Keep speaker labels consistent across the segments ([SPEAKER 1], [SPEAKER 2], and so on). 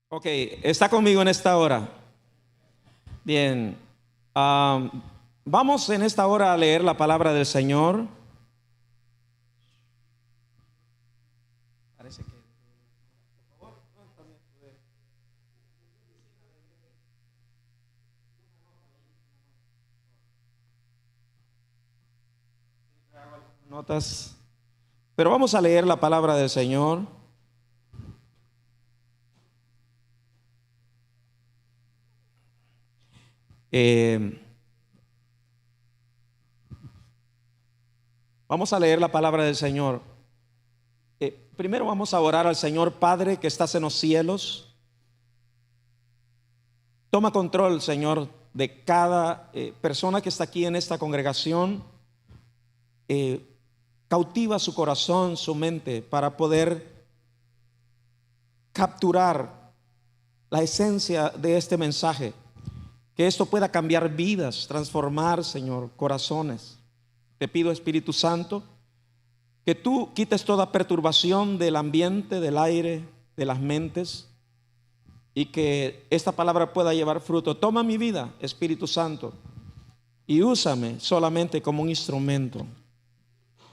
[SPEAKER 1] Ok, está conmigo en esta hora. Bien, vamos en esta hora a leer la palabra del Señor. Parece que notas, pero vamos a leer la palabra del Señor. Eh, Vamos a leer la palabra del Señor. Primero vamos a orar al Señor. Padre que estás en los cielos, toma control, Señor, de cada persona que está aquí en esta congregación. Cautiva su corazón, su mente, para poder capturar la esencia de este mensaje. Que esto pueda cambiar vidas, transformar, Señor, corazones. Te pido, Espíritu Santo, que tú quites toda perturbación del ambiente, del aire, de las mentes, y que esta palabra pueda llevar fruto. Toma mi vida, Espíritu Santo, y úsame solamente como un instrumento.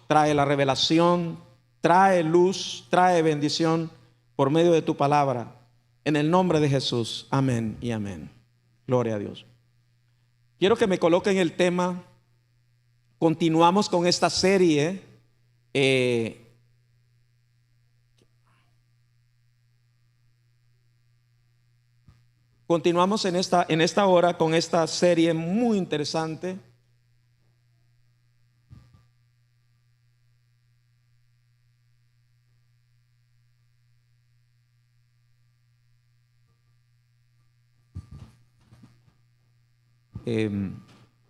[SPEAKER 1] Trae la revelación, trae luz, trae bendición por medio de tu palabra. En el nombre de Jesús, amén y amén. Gloria a Dios. Quiero que me coloquen el tema. Continuamos con esta serie. Continuamos en esta hora con esta serie muy interesante.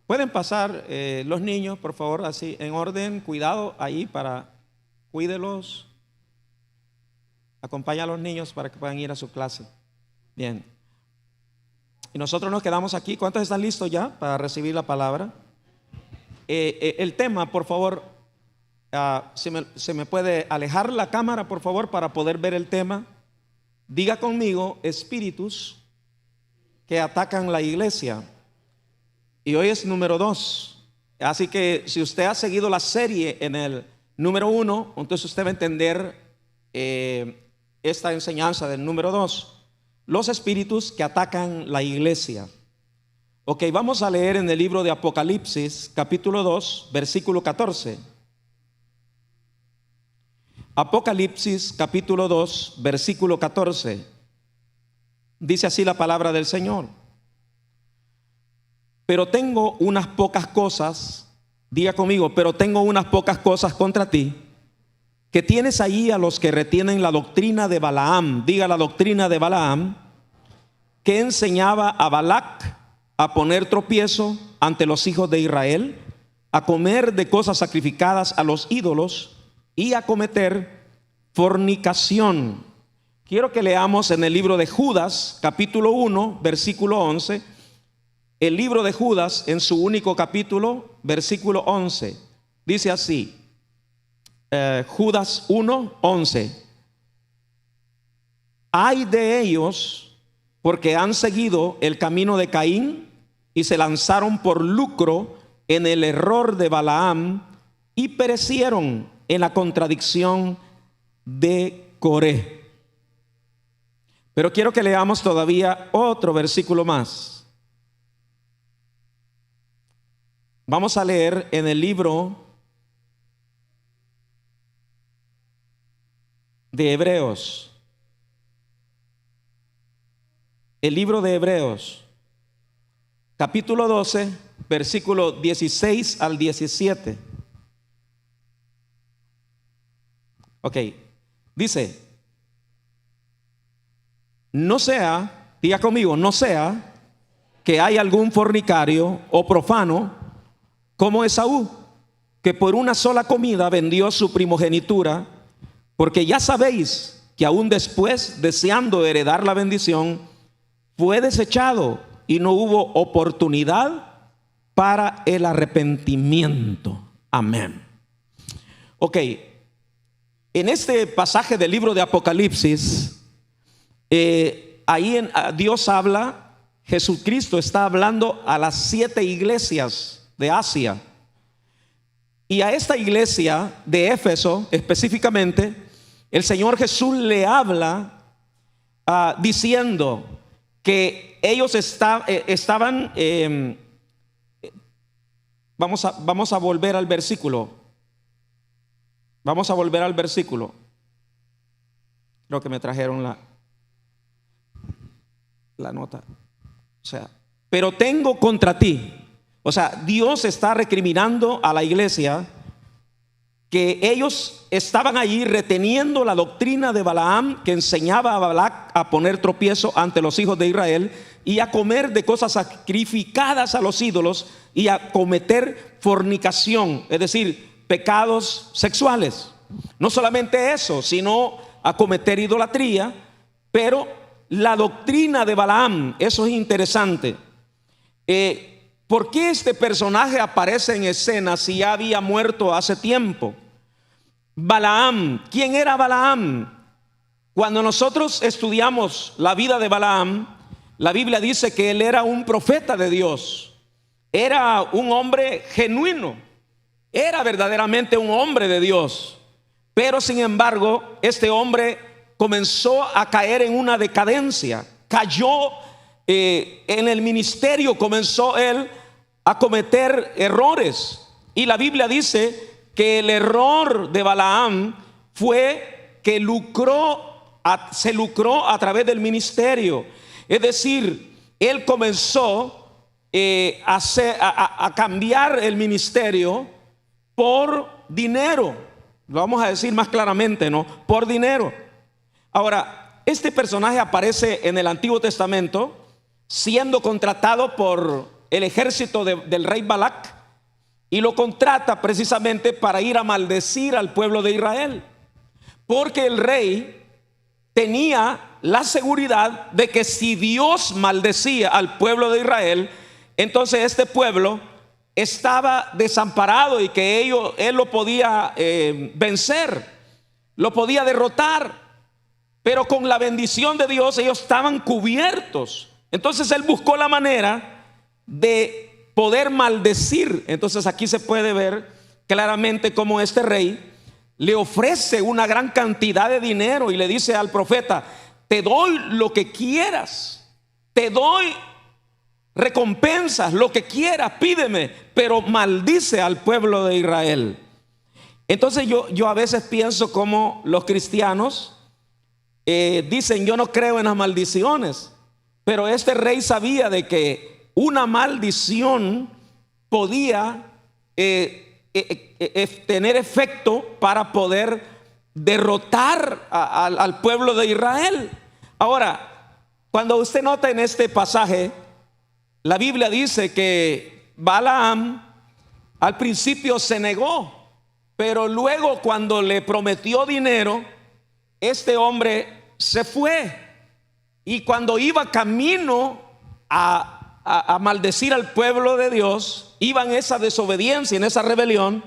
[SPEAKER 1] Pueden pasar los niños, por favor, así en orden. Cuidado ahí, cuídelos. Acompaña a los niños para que puedan ir a su clase. Bien. Y nosotros nos quedamos aquí. ¿Cuántos están listos ya para recibir la palabra? El tema, por favor, se me puede alejar la cámara, por favor, para poder ver el tema. Diga conmigo: espíritus que atacan la iglesia. Y hoy es número 2. Así que si usted ha seguido la serie en el número 1, entonces usted va a entender esta enseñanza del número 2. Los espíritus que atacan la iglesia. Ok, vamos a leer en el libro de Apocalipsis, capítulo 2, versículo 14. Apocalipsis, capítulo 2, versículo 14. Dice así la palabra del Señor: pero tengo unas pocas cosas, diga conmigo, pero tengo unas pocas cosas contra ti, que tienes ahí a los que retienen la doctrina de Balaam, diga la doctrina de Balaam, que enseñaba a Balac a poner tropiezo ante los hijos de Israel, a comer de cosas sacrificadas a los ídolos y a cometer fornicación. Quiero que leamos en el libro de Judas, capítulo 1, versículo 11. El libro de Judas, en su único capítulo, versículo 11, dice así, Judas 1, 11: ay de ellos, porque han seguido el camino de Caín y se lanzaron por lucro en el error de Balaam y perecieron en la contradicción de Coré. Pero quiero que leamos todavía otro versículo más. Vamos a leer en el libro de Hebreos. El libro de Hebreos, capítulo 12, versículo 16 al 17. Ok, dice: no sea, diga conmigo, no sea que hay algún fornicario o profano como Esaú, que por una sola comida vendió su primogenitura, porque ya sabéis que aún después, deseando heredar la bendición, fue desechado y no hubo oportunidad para el arrepentimiento. Amén. Ok, en este pasaje del libro de Apocalipsis Dios habla, Jesucristo está hablando a las 7 iglesias de Asia. Y a esta iglesia de Éfeso específicamente, el Señor Jesús le habla diciendo que ellos estaban, vamos a volver al versículo. Vamos a volver al versículo. Creo que me trajeron la nota. O sea, pero tengo contra ti. O sea, Dios está recriminando a la iglesia que ellos estaban allí reteniendo la doctrina de Balaam, que enseñaba a Balac a poner tropiezo ante los hijos de Israel y a comer de cosas sacrificadas a los ídolos y a cometer fornicación, es decir, pecados sexuales. No solamente eso, sino a cometer idolatría. Pero la doctrina de Balaam, eso es interesante. ¿Por qué este personaje aparece en escena si ya había muerto hace tiempo? Balaam, ¿quién era Balaam? Cuando nosotros estudiamos la vida de Balaam, la Biblia dice que él era un profeta de Dios. Era un hombre genuino. Era verdaderamente un hombre de Dios. Pero sin embargo, este hombre comenzó a caer en una decadencia. Cayó en el ministerio, comenzó él a cometer errores. Y la Biblia dice que el error de Balaam fue que se lucró a través del ministerio. Es decir, él comenzó a cambiar el ministerio por dinero. Lo vamos a decir más claramente, ¿no? Por dinero. Ahora, este personaje aparece en el Antiguo Testamento siendo contratado por el ejército del rey Balac, y lo contrata precisamente para ir a maldecir al pueblo de Israel, porque el rey tenía la seguridad de que si Dios maldecía al pueblo de Israel, entonces este pueblo estaba desamparado y que él lo podía vencer, lo podía derrotar. Pero con la bendición de Dios ellos estaban cubiertos. Entonces él buscó la manera de poder maldecir. Entonces aquí se puede ver claramente cómo este rey le ofrece una gran cantidad de dinero y le dice al profeta: te doy lo que quieras, te doy recompensas, lo que quieras, pídeme, pero maldice al pueblo de Israel. Entonces yo a veces pienso como los cristianos dicen: yo no creo en las maldiciones. Pero este rey sabía de que una maldición podía tener efecto para poder derrotar al pueblo de Israel. Ahora, cuando usted nota en este pasaje, la Biblia dice que Balaam al principio se negó, pero luego cuando le prometió dinero, este hombre se fue. Y cuando iba camino a maldecir al pueblo de Dios, iba en esa desobediencia, en esa rebelión,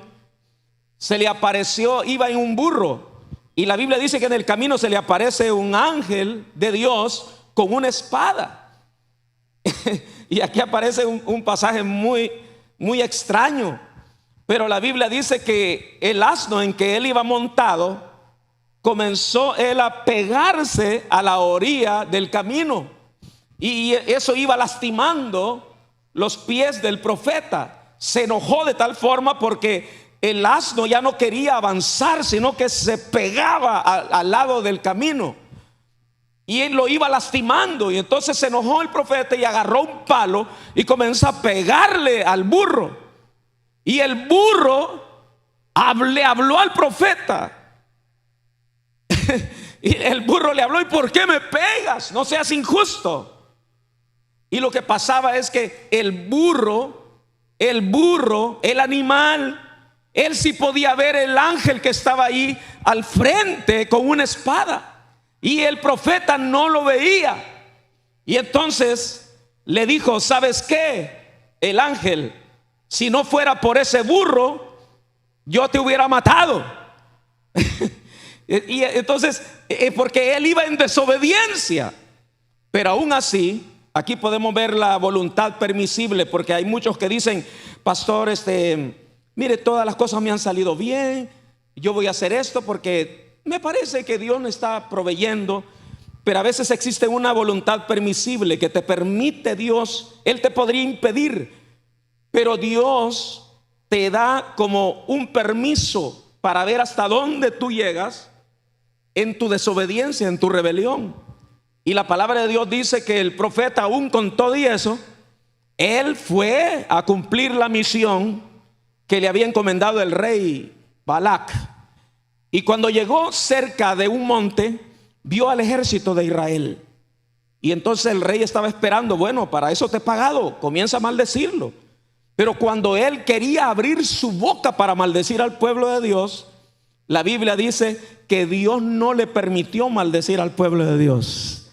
[SPEAKER 1] se le apareció, iba en un burro. Y la Biblia dice que en el camino se le aparece un ángel de Dios con una espada. Y aquí aparece un pasaje muy, muy extraño. Pero la Biblia dice que el asno en que él iba montado comenzó él a pegarse a la orilla del camino, y eso iba lastimando los pies del profeta. Se enojó de tal forma porque el asno ya no quería avanzar, sino que se pegaba al lado del camino y él lo iba lastimando. Y entonces se enojó el profeta y agarró un palo y comenzó a pegarle al burro. Y el burro le habló al profeta. Y el burro le habló: ¿y por qué me pegas? No seas injusto. Y lo que pasaba es que el burro, el animal, él sí podía ver el ángel que estaba ahí al frente con una espada, y el profeta no lo veía. Y entonces le dijo: ¿sabes qué? El ángel, si no fuera por ese burro, yo te hubiera matado. Y entonces, porque él iba en desobediencia. Pero aún así, aquí podemos ver la voluntad permisible, porque hay muchos que dicen, pastor, mire, todas las cosas me han salido bien, yo voy a hacer esto porque me parece que Dios me está proveyendo. Pero a veces existe una voluntad permisible que te permite Dios. Él te podría impedir, pero Dios te da como un permiso para ver hasta dónde tú llegas en tu desobediencia, en tu rebelión. Y la palabra de Dios dice que el profeta, aún con todo y eso, él fue a cumplir la misión que le había encomendado el rey Balac. Y cuando llegó cerca de un monte, vio al ejército de Israel. Y entonces el rey estaba esperando, bueno, para eso te he pagado, comienza a maldecirlo. Pero cuando él quería abrir su boca para maldecir al pueblo de Dios, la Biblia dice que Dios no le permitió maldecir al pueblo de Dios.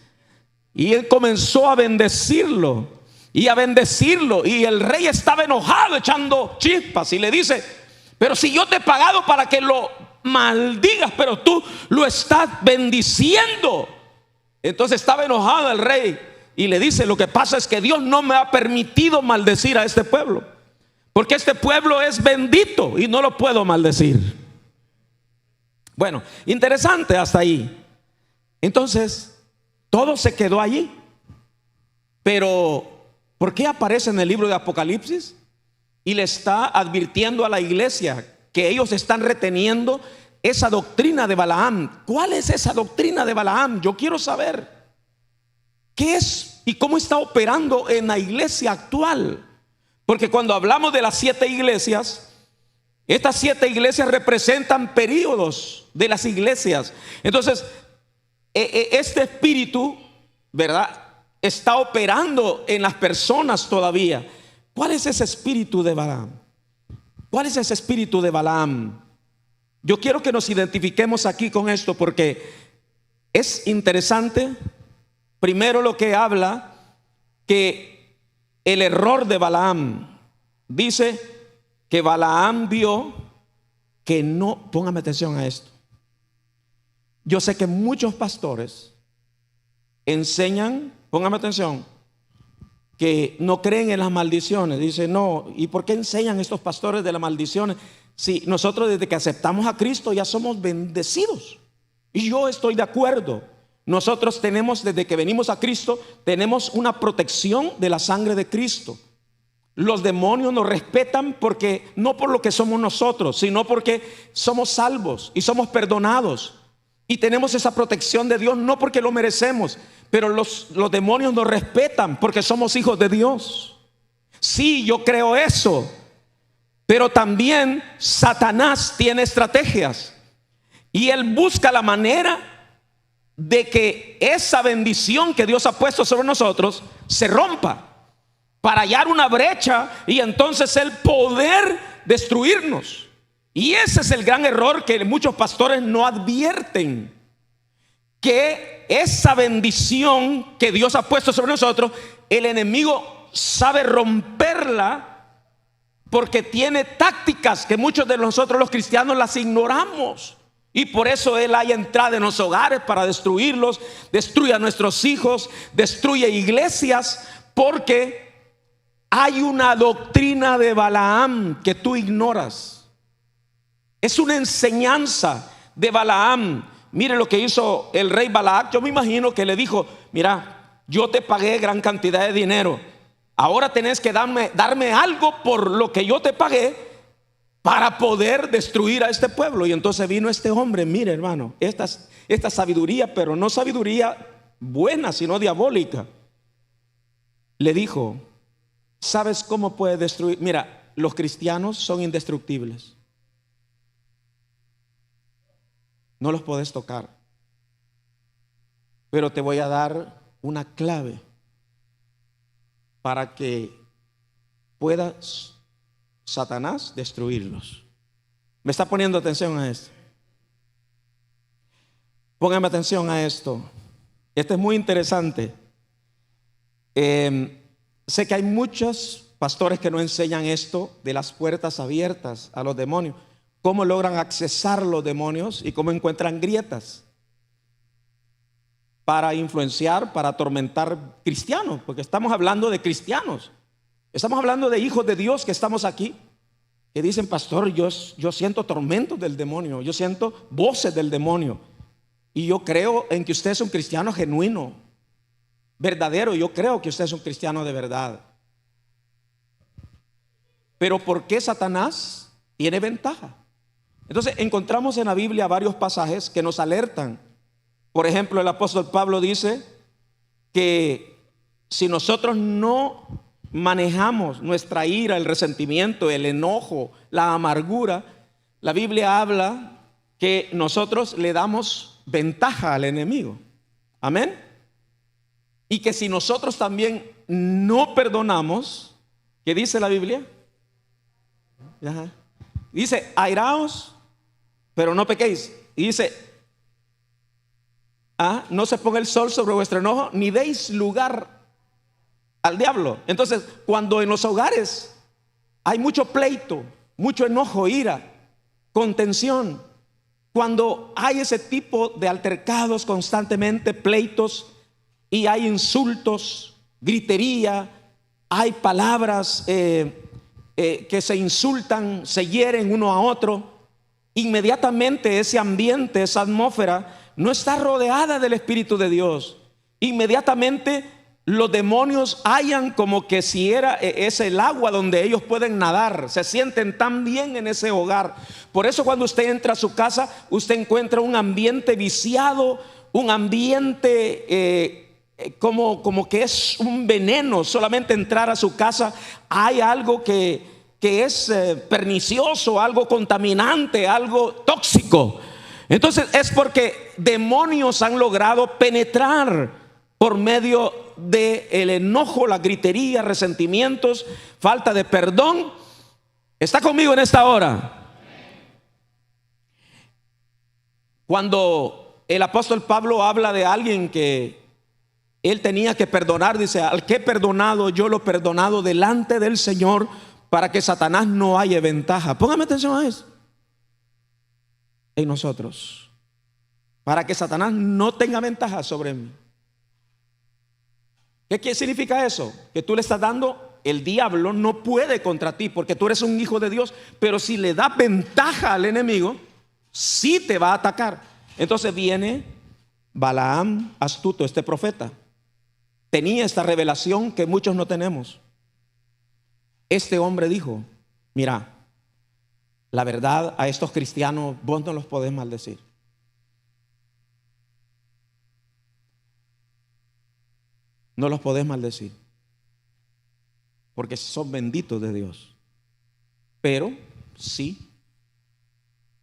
[SPEAKER 1] Y él comenzó a bendecirlo y a bendecirlo. Y el rey estaba enojado, echando chispas, y le dice, pero si yo te he pagado para que lo maldigas, pero tú lo estás bendiciendo. Entonces estaba enojado el rey y le dice, lo que pasa es que Dios no me ha permitido maldecir a este pueblo, porque este pueblo es bendito y no lo puedo maldecir. Bueno, interesante hasta ahí. Entonces todo se quedó allí. Pero ¿por qué aparece en el libro de Apocalipsis y le está advirtiendo a la iglesia que ellos están reteniendo esa doctrina de Balaam? ¿Cuál es esa doctrina de Balaam? Yo quiero saber qué es y cómo está operando en la iglesia actual. Porque cuando hablamos de las 7 iglesias, estas 7 iglesias representan períodos de las iglesias. Entonces, este espíritu, ¿verdad?, está operando en las personas todavía. ¿Cuál es ese espíritu de Balaam? ¿Cuál es ese espíritu de Balaam? Yo quiero que nos identifiquemos aquí con esto, porque es interesante. Primero, lo que habla que el error de Balaam, dice que Balaam vio que no, póngame atención a esto. Yo sé que muchos pastores enseñan, póngame atención, que no creen en las maldiciones. Dice, no, ¿y por qué enseñan estos pastores de las maldiciones? Si nosotros desde que aceptamos a Cristo ya somos bendecidos. Y yo estoy de acuerdo. Nosotros tenemos, desde que venimos a Cristo, tenemos una protección de la sangre de Cristo. Los demonios nos respetan porque no por lo que somos nosotros, sino porque somos salvos y somos perdonados. Y tenemos esa protección de Dios no porque lo merecemos, pero los demonios nos respetan porque somos hijos de Dios. Sí, yo creo eso. Pero también Satanás tiene estrategias y él busca la manera de que esa bendición que Dios ha puesto sobre nosotros se rompa, para hallar una brecha y entonces él poder destruirnos. Y ese es el gran error que muchos pastores no advierten, que esa bendición que Dios ha puesto sobre nosotros, el enemigo sabe romperla, porque tiene tácticas que muchos de nosotros los cristianos las ignoramos. Y por eso él hay entrada en los hogares para destruirlos, destruye a nuestros hijos, destruye iglesias, porque hay una doctrina de Balaam que tú ignoras. Es una enseñanza de Balaam. Mire lo que hizo el rey Balac. Yo me imagino que le dijo, mira, yo te pagué gran cantidad de dinero, ahora tenés que darme algo por lo que yo te pagué para poder destruir a este pueblo. Y entonces vino este hombre, mire hermano, esta sabiduría, pero no sabiduría buena, sino diabólica. Le dijo, ¿sabes cómo puede destruir? Mira, los cristianos son indestructibles. No los puedes tocar, pero te voy a dar una clave para que pueda Satanás destruirlos. ¿Me está poniendo atención a esto? Póngame atención a esto. Esto es muy interesante. Sé que hay muchos pastores que no enseñan esto de las puertas abiertas a los demonios. Cómo logran accesar los demonios y cómo encuentran grietas. para influenciar, para atormentar cristianos, porque estamos hablando de cristianos, estamos hablando de hijos de Dios que estamos aquí, que dicen: pastor, yo siento tormentos del demonio, yo siento voces del demonio, y yo creo en que usted es un cristiano genuino, verdadero. Yo creo que usted es un cristiano de verdad. Pero ¿por qué Satanás tiene ventaja? Entonces encontramos en la Biblia varios pasajes que nos alertan. Por ejemplo, el apóstol Pablo dice que si nosotros no manejamos nuestra ira, el resentimiento, el enojo, la amargura, la Biblia habla que nosotros le damos ventaja al enemigo. Amén. Y que si nosotros también no perdonamos, ¿qué dice la Biblia? Ajá. Dice: airaos, pero no pequéis. Y dice: no se ponga el sol sobre vuestro enojo, ni deis lugar al diablo. Entonces, cuando en los hogares hay mucho pleito, mucho enojo, ira, contención, cuando hay ese tipo de altercados constantemente, pleitos, y hay insultos, gritería, hay palabras que se insultan, se hieren uno a otro, inmediatamente ese ambiente, esa atmósfera no está rodeada del Espíritu de Dios. Inmediatamente los demonios hallan como que si es el agua donde ellos pueden nadar, se sienten tan bien en ese hogar. Por eso cuando usted entra a su casa, usted encuentra un ambiente viciado, un ambiente como que es un veneno. Solamente entrar a su casa hay algo que es pernicioso, algo contaminante, algo tóxico. Entonces es porque demonios han logrado penetrar por medio del enojo, la gritería, resentimientos, falta de perdón. ¿Está conmigo en esta hora? Cuando el apóstol Pablo habla de alguien que él tenía que perdonar, dice: al que he perdonado, yo lo he perdonado delante del Señor, para que Satanás no haya ventaja. Póngame atención a eso. En nosotros, para que Satanás no tenga ventaja sobre mí. ¿Qué significa eso? Que tú le estás dando, el diablo no puede contra ti porque tú eres un hijo de Dios, pero si le das ventaja al enemigo, sí te va a atacar. Entonces viene Balaam, astuto, este profeta, tenía esta revelación que muchos no tenemos. Este hombre dijo: mira, la verdad, a estos cristianos vos no los podés maldecir. No los podés maldecir, porque son benditos de Dios. Pero sí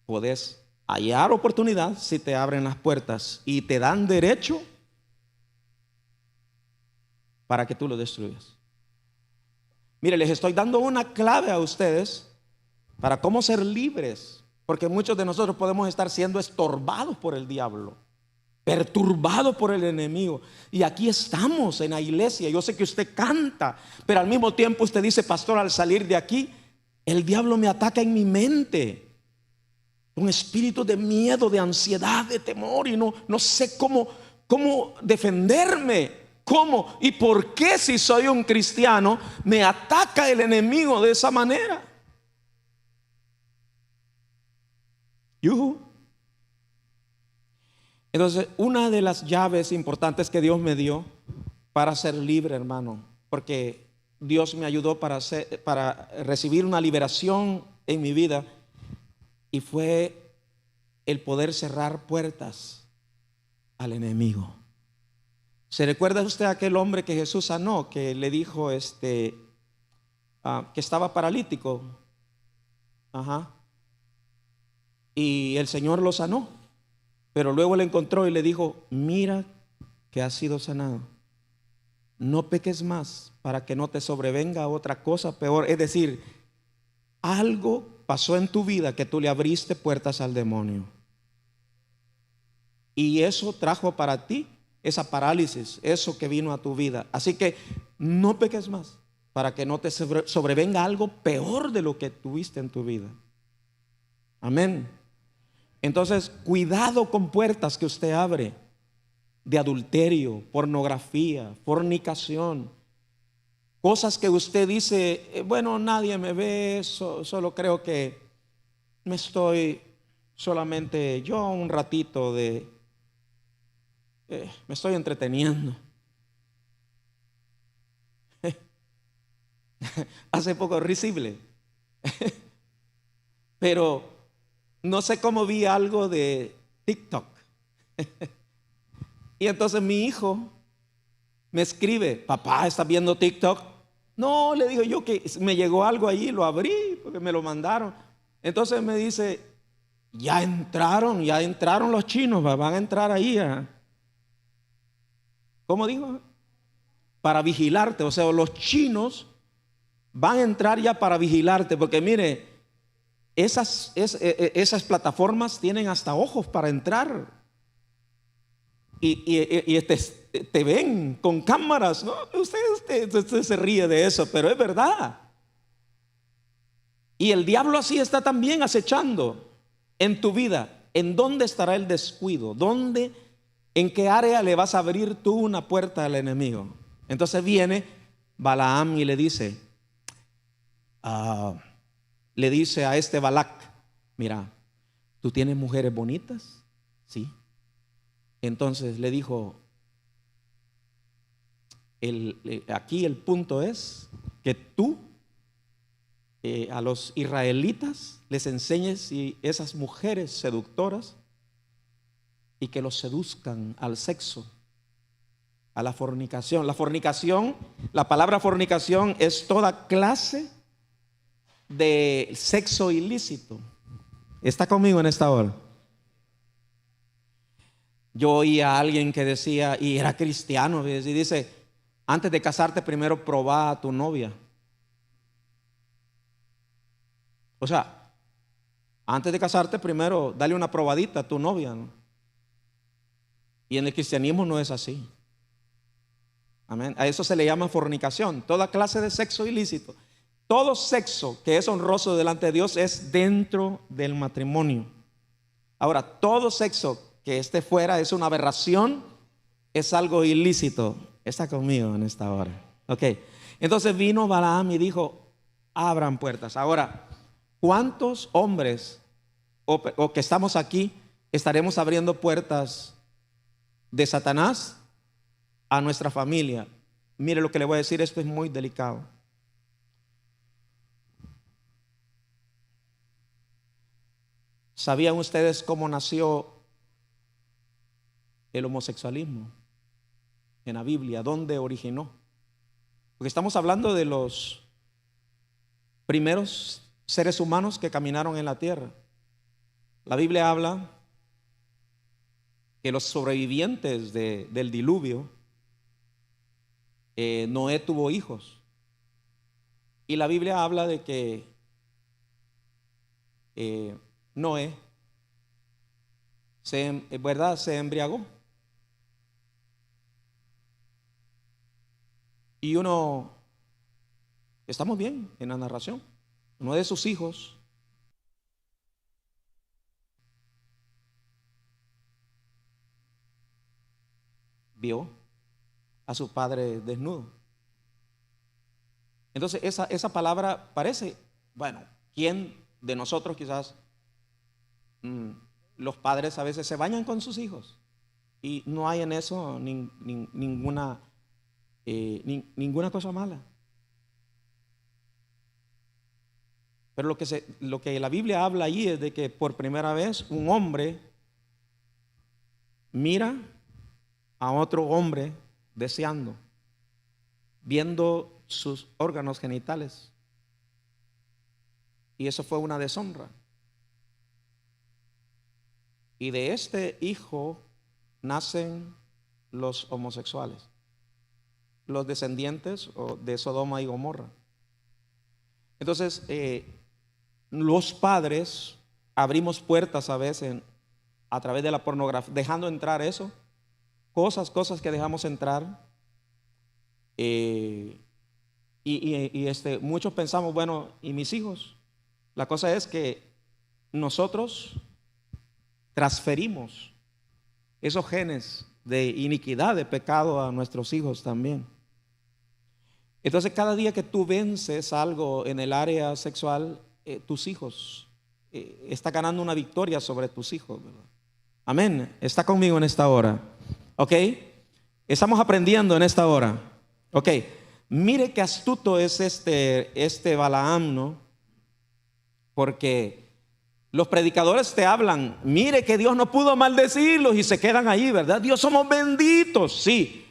[SPEAKER 1] podés hallar oportunidad si te abren las puertas y te dan derecho para que tú lo destruyas. Mire, les estoy dando una clave a ustedes para cómo ser libres, porque muchos de nosotros podemos estar siendo estorbados por el diablo, perturbados por el enemigo. Y aquí estamos en la iglesia. Yo sé que usted canta, pero al mismo tiempo usted dice: pastor, al salir de aquí, el diablo me ataca en mi mente, un espíritu de miedo, de ansiedad, de temor, y no sé cómo defenderme. ¿Cómo y por qué, si soy un cristiano, me ataca el enemigo de esa manera? Entonces, una de las llaves importantes que Dios me dio para ser libre, hermano, porque Dios me ayudó para recibir una liberación en mi vida, y fue el poder cerrar puertas al enemigo. ¿Se recuerda usted a aquel hombre que Jesús sanó, que le dijo que estaba paralítico? Y el Señor lo sanó, pero luego le encontró y le dijo: mira que has sido sanado, no peques más para que no te sobrevenga otra cosa peor. Es decir, algo pasó en tu vida que tú le abriste puertas al demonio, y eso trajo para ti esa parálisis, eso que vino a tu vida. Así que no peques más para que no te sobrevenga algo peor de lo que tuviste en tu vida. Amén. Entonces, cuidado con puertas que usted abre. de adulterio, pornografía, fornicación, cosas que usted dice, bueno, nadie me ve, solo creo que me estoy solamente yo un ratito me estoy entreteniendo. Hace poco risible, pero no sé cómo vi algo de TikTok. Y entonces mi hijo me escribe, papá, ¿estás viendo TikTok? No, le digo yo que me llegó algo allí, lo abrí porque me lo mandaron. Entonces me dice, ya entraron los chinos, van a entrar ahí ¿cómo dijo? Para vigilarte. O sea, los chinos van a entrar ya para vigilarte, porque mire, esas plataformas tienen hasta ojos para entrar y te ven con cámaras, ¿no? Usted se ríe de eso, pero es verdad. Y el diablo así está también acechando en tu vida. ¿En dónde estará el descuido? ¿En qué área le vas a abrir tú una puerta al enemigo? Entonces viene Balaam y le dice a este Balac, mira, ¿tú tienes mujeres bonitas? Sí. Entonces le dijo, aquí el punto es que tú a los israelitas les enseñes esas mujeres seductoras y que los seduzcan al sexo, a la fornicación. La fornicación, la palabra fornicación es toda clase de sexo ilícito. ¿Está conmigo en esta hora? Yo oí a alguien que decía, y era cristiano, y dice, antes de casarte primero probá a tu novia. O sea, antes de casarte primero dale una probadita a tu novia, ¿no? Y en el cristianismo no es así. Amén. A eso se le llama fornicación, toda clase de sexo ilícito. Todo sexo que es honroso delante de Dios es dentro del matrimonio. Ahora, todo sexo que esté fuera es una aberración, es algo ilícito. Está conmigo en esta hora. Ok. Entonces vino Balaam y dijo, abran puertas. Ahora, ¿cuántos hombres o que estamos aquí estaremos abriendo puertas de Satanás a nuestra familia? Mire lo que le voy a decir, esto es muy delicado. ¿Sabían ustedes cómo nació el homosexualismo en la Biblia? ¿Dónde originó? Porque estamos hablando de los primeros seres humanos que caminaron en la tierra. La Biblia habla que los sobrevivientes del diluvio, Noé tuvo hijos. Y la Biblia habla de que Noé se embriagó. Y estamos bien en la narración, uno de sus hijos vio a su padre desnudo. Entonces esa palabra parece, bueno, ¿quién de nosotros quizás los padres a veces se bañan con sus hijos? Y no hay en eso ninguna cosa mala. Pero lo que la Biblia habla allí es de que por primera vez un hombre mira a otro hombre deseando, viendo sus órganos genitales. Y eso fue una deshonra. Y de este hijo nacen los homosexuales, los descendientes de Sodoma y Gomorra. Entonces, los padres abrimos puertas a veces a través de la pornografía, dejando entrar eso, cosas que dejamos entrar. Muchos pensamos, bueno, ¿y mis hijos? La cosa es que nosotros transferimos esos genes de iniquidad, de pecado a nuestros hijos también. Entonces, cada día que tú vences algo en el área sexual, tus hijos, está ganando una victoria sobre tus hijos, ¿verdad? Amén. Está conmigo en esta hora. ¿Ok? Estamos aprendiendo en esta hora. ¿Ok? Mire qué astuto es este Balaam, ¿no? Porque los predicadores te hablan, mire que Dios no pudo maldecirlos, y se quedan ahí, ¿verdad? Dios, somos benditos, sí.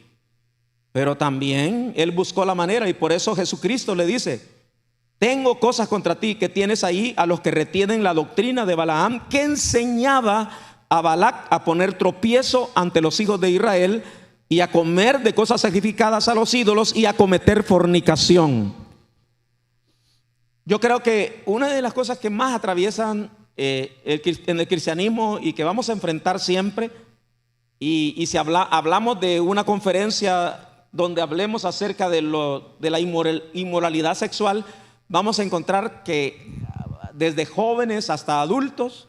[SPEAKER 1] Pero también Él buscó la manera, y por eso Jesucristo le dice: tengo cosas contra ti, que tienes ahí a los que retienen la doctrina de Balaam, que enseñaba a Balac a poner tropiezo ante los hijos de Israel, y a comer de cosas sacrificadas a los ídolos, y a cometer fornicación. Yo creo que una de las cosas que más atraviesan en el cristianismo, y que vamos a enfrentar siempre, y si hablamos de una conferencia donde hablemos acerca de la inmoralidad sexual, vamos a encontrar que desde jóvenes hasta adultos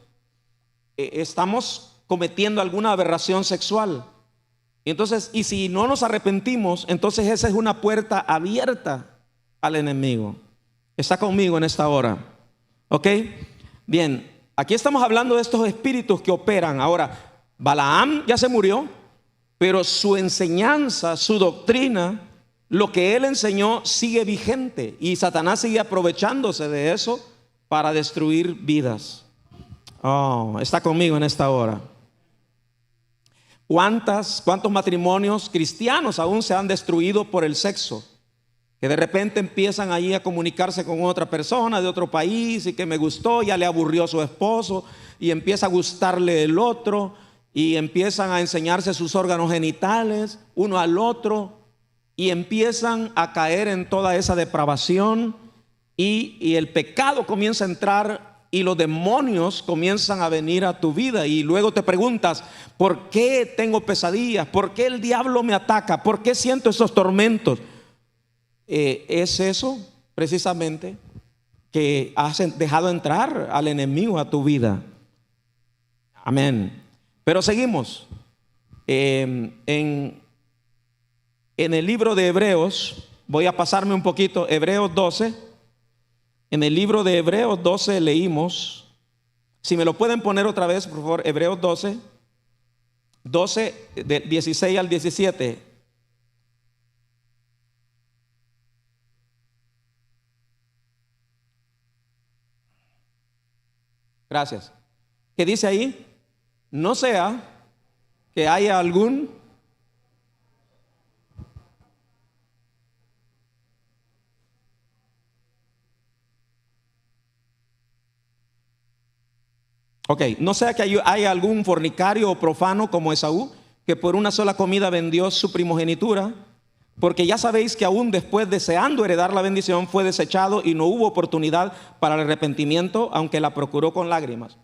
[SPEAKER 1] estamos cometiendo alguna aberración sexual. Y entonces, y si no nos arrepentimos, entonces esa es una puerta abierta al enemigo. ¿Está conmigo en esta hora? ¿Ok? Bien, aquí estamos hablando de estos espíritus que operan. Ahora, Balaam ya se murió, pero su enseñanza, su doctrina, lo que él enseñó sigue vigente, y Satanás sigue aprovechándose de eso para destruir vidas. Oh, está conmigo en esta hora. ¿Cuántos matrimonios cristianos aún se han destruido por el sexo? Que de repente empiezan allí a comunicarse con otra persona de otro país, y que me gustó, ya le aburrió a su esposo, y empieza a gustarle el otro, y empiezan a enseñarse sus órganos genitales uno al otro, y empiezan a caer en toda esa depravación, y el pecado comienza a entrar, y los demonios comienzan a venir a tu vida, y luego te preguntas: ¿por qué tengo pesadillas? ¿Por qué el diablo me ataca? ¿Por qué siento esos tormentos? Es eso precisamente, que has dejado entrar al enemigo a tu vida. Amén. Pero seguimos en el libro de Hebreos. Voy a pasarme un poquito. Hebreos 12. En el libro de Hebreos 12 leímos, si me lo pueden poner otra vez, por favor, Hebreos 12, del 16 al 17. Gracias. ¿Qué dice ahí? No sea que haya algún no sea que haya algún fornicario o profano como Esaú, que por una sola comida vendió su primogenitura, porque ya sabéis que aún después, deseando heredar la bendición, fue desechado, y no hubo oportunidad para el arrepentimiento, aunque la procuró con lágrimas.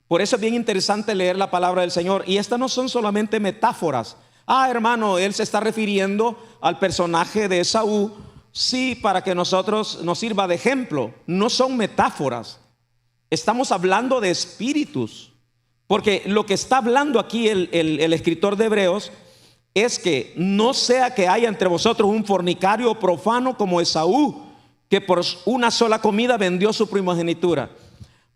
[SPEAKER 1] Por eso es bien interesante leer la palabra del Señor, y estas no son solamente metáforas. Hermano, él se está refiriendo al personaje de Esaú, sí, para que nosotros nos sirva de ejemplo. No son metáforas. Estamos hablando de espíritus, porque lo que está hablando aquí el escritor de Hebreos es que no sea que haya entre vosotros un fornicario o profano como Esaú, que por una sola comida vendió su primogenitura.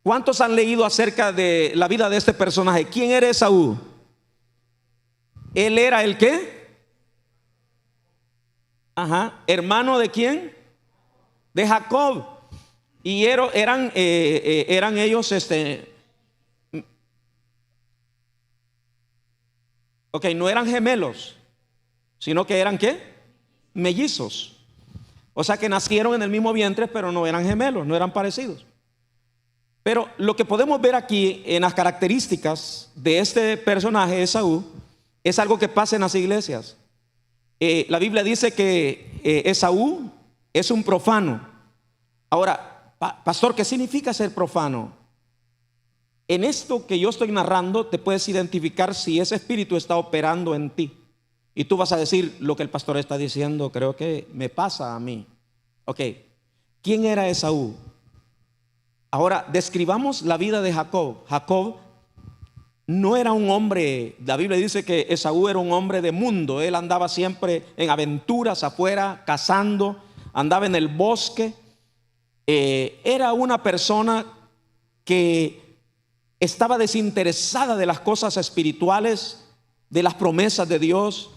[SPEAKER 1] ¿Cuántos han leído acerca de la vida de este personaje? ¿Quién era Esaú? Él era ¿el qué? ¿Hermano de quién? De Jacob. Y eran ellos no eran gemelos, sino que eran ¿qué? Mellizos. O sea que nacieron en el mismo vientre, pero no eran gemelos, no eran parecidos. Pero lo que podemos ver aquí en las características de este personaje, Esaú, es algo que pasa en las iglesias. La Biblia dice que Esaú es un profano. Ahora, pastor, ¿qué significa ser profano? En esto que yo estoy narrando, te puedes identificar si ese espíritu está operando en ti. Y tú vas a decir: lo que el pastor está diciendo, creo que me pasa a mí. ¿Quién era Esaú? Ahora, describamos la vida de Jacob. Jacob no era un hombre, la Biblia dice que Esaú era un hombre de mundo. Él andaba siempre en aventuras afuera, cazando, andaba en el bosque. Era una persona que estaba desinteresada de las cosas espirituales, de las promesas de Dios.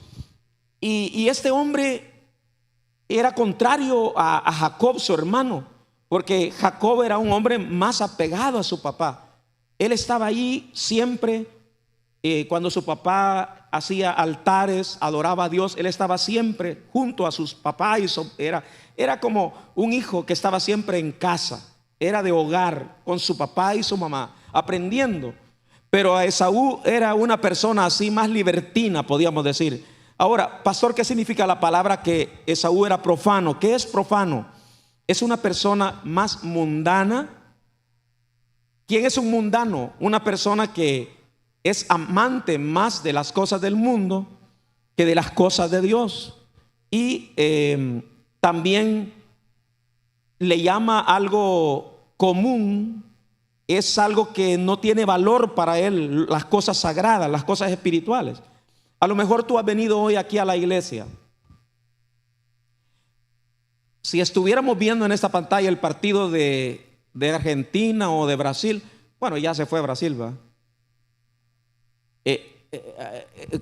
[SPEAKER 1] Y este hombre era contrario a Jacob, su hermano, porque Jacob era un hombre más apegado a su papá. Él estaba ahí siempre, cuando su papá hacía altares, adoraba a Dios, él estaba siempre junto a sus papás. Era como un hijo que estaba siempre en casa, era de hogar con su papá y su mamá, aprendiendo. Pero a Esaú era una persona así más libertina, podríamos decir. Ahora, pastor, ¿qué significa la palabra que Esaú era profano? ¿Qué es profano? Es una persona más mundana. ¿Quién es un mundano? Una persona que es amante más de las cosas del mundo que de las cosas de Dios. Y también le llama algo común, es algo que no tiene valor para él, las cosas sagradas, las cosas espirituales. A lo mejor tú has venido hoy aquí a la iglesia. Si estuviéramos viendo en esta pantalla el partido de Argentina o de Brasil, bueno, ya se fue a Brasil, ¿va?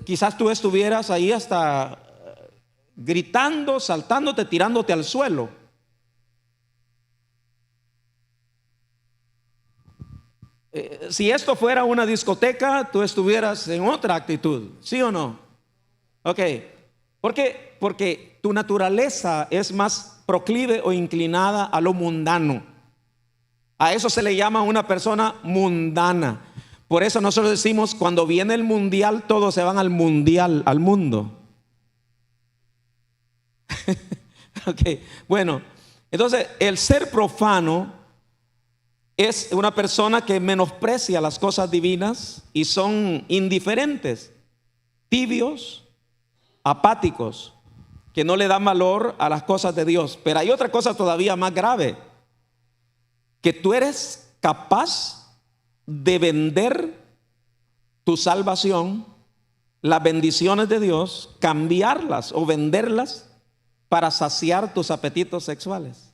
[SPEAKER 1] Quizás tú estuvieras ahí hasta gritando, saltándote, tirándote al suelo. Si esto fuera una discoteca, tú estuvieras en otra actitud, ¿sí o no? Ok. ¿Por qué? Porque tu naturaleza es más proclive o inclinada a lo mundano. A eso se le llama una persona mundana. Por eso nosotros decimos, cuando viene el mundial, todos se van al mundial, al mundo. Ok, bueno, entonces el ser profano es una persona que menosprecia las cosas divinas y son indiferentes, tibios, apáticos, que no le dan valor a las cosas de Dios. Pero hay otra cosa todavía más grave, que tú eres capaz de vender tu salvación, las bendiciones de Dios, cambiarlas o venderlas para saciar tus apetitos sexuales,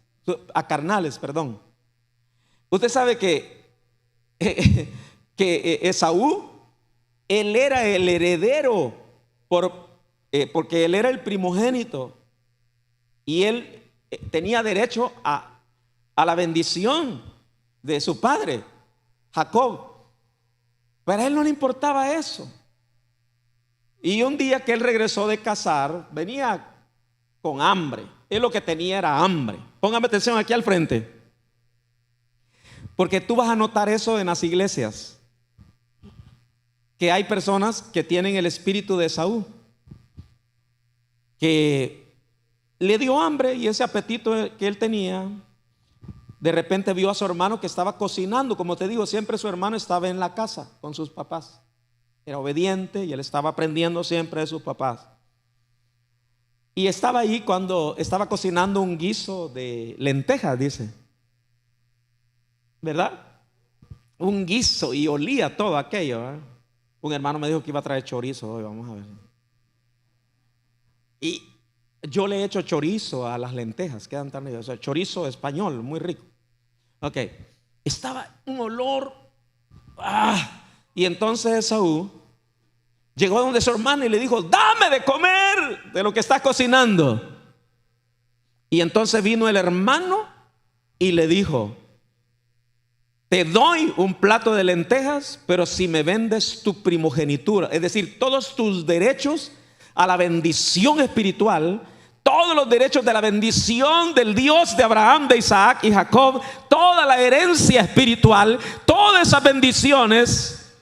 [SPEAKER 1] carnales, perdón. Usted sabe que Esaú, él era el heredero porque él era el primogénito y él tenía derecho a la bendición de su padre Jacob, pero a él no le importaba eso. Y un día que él regresó de cazar, venía con hambre. Él lo que tenía era hambre. Póngame atención aquí al frente, porque tú vas a notar eso en las iglesias, que hay personas que tienen el espíritu de Esaú, que le dio hambre y ese apetito que él tenía, de repente vio a su hermano que estaba cocinando. Como te digo, siempre su hermano estaba en la casa con sus papás, era obediente y él estaba aprendiendo siempre de sus papás. Y estaba ahí cuando estaba cocinando un guiso de lentejas, dice, ¿verdad? Un guiso, y olía todo aquello, ¿verdad? Un hermano me dijo que iba a traer chorizo hoy, vamos a ver. Y yo le he hecho chorizo a las lentejas, quedan tan ricas, o sea, chorizo español, muy rico. Ok, estaba un olor. Y entonces Esaú llegó donde su hermano y le dijo: dame de comer de lo que estás cocinando. Y entonces vino el hermano y le dijo: te doy un plato de lentejas, pero si me vendes tu primogenitura, es decir, todos tus derechos a la bendición espiritual, todos los derechos de la bendición del Dios de Abraham, de Isaac y Jacob, toda la herencia espiritual, todas esas bendiciones,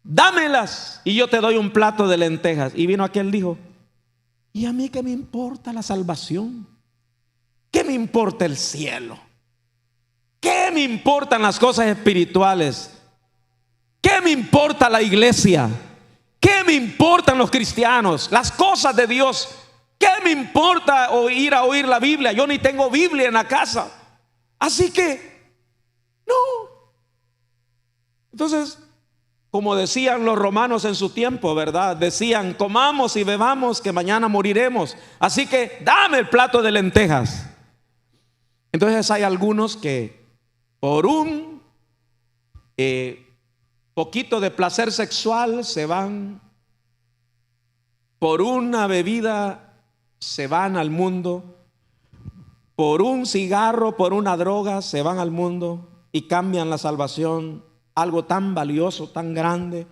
[SPEAKER 1] dámelas y yo te doy un plato de lentejas. Y vino aquel, dijo: ¿y a mí qué me importa la salvación? ¿Qué me importa el cielo? ¿Qué me importan las cosas espirituales? ¿Qué me importa la iglesia? ¿Qué me importan los cristianos? Las cosas de Dios. ¿Qué me importa ir a oír la Biblia? Yo ni tengo Biblia en la casa. Así que no. Entonces como decían los romanos en su tiempo, ¿verdad? Decían: comamos y bebamos, que mañana moriremos, así que dame el plato de lentejas. Entonces hay algunos que por un poquito de placer sexual se van, por una bebida se van al mundo, por un cigarro, por una droga se van al mundo y cambian la salvación, algo tan valioso, tan grande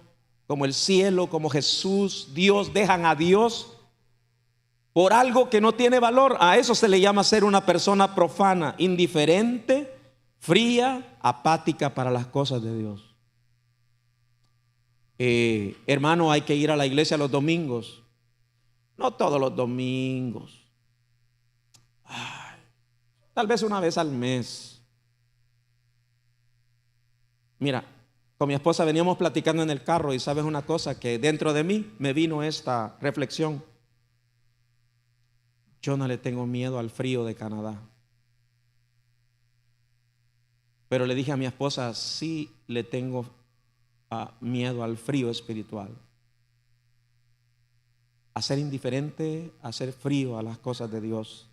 [SPEAKER 1] como el cielo, como Jesús, Dios, dejan a Dios por algo que no tiene valor. A eso se le llama ser una persona profana, indiferente, fría, apática para las cosas de Dios. Hermano, hay que ir a la iglesia los domingos. No todos los domingos. Tal vez una vez al mes. Mira, con mi esposa veníamos platicando en el carro y sabes una cosa, que dentro de mí me vino esta reflexión. Yo no le tengo miedo al frío de Canadá. Pero le dije a mi esposa: sí le tengo miedo al frío espiritual. A ser indiferente, a ser frío a las cosas de Dios.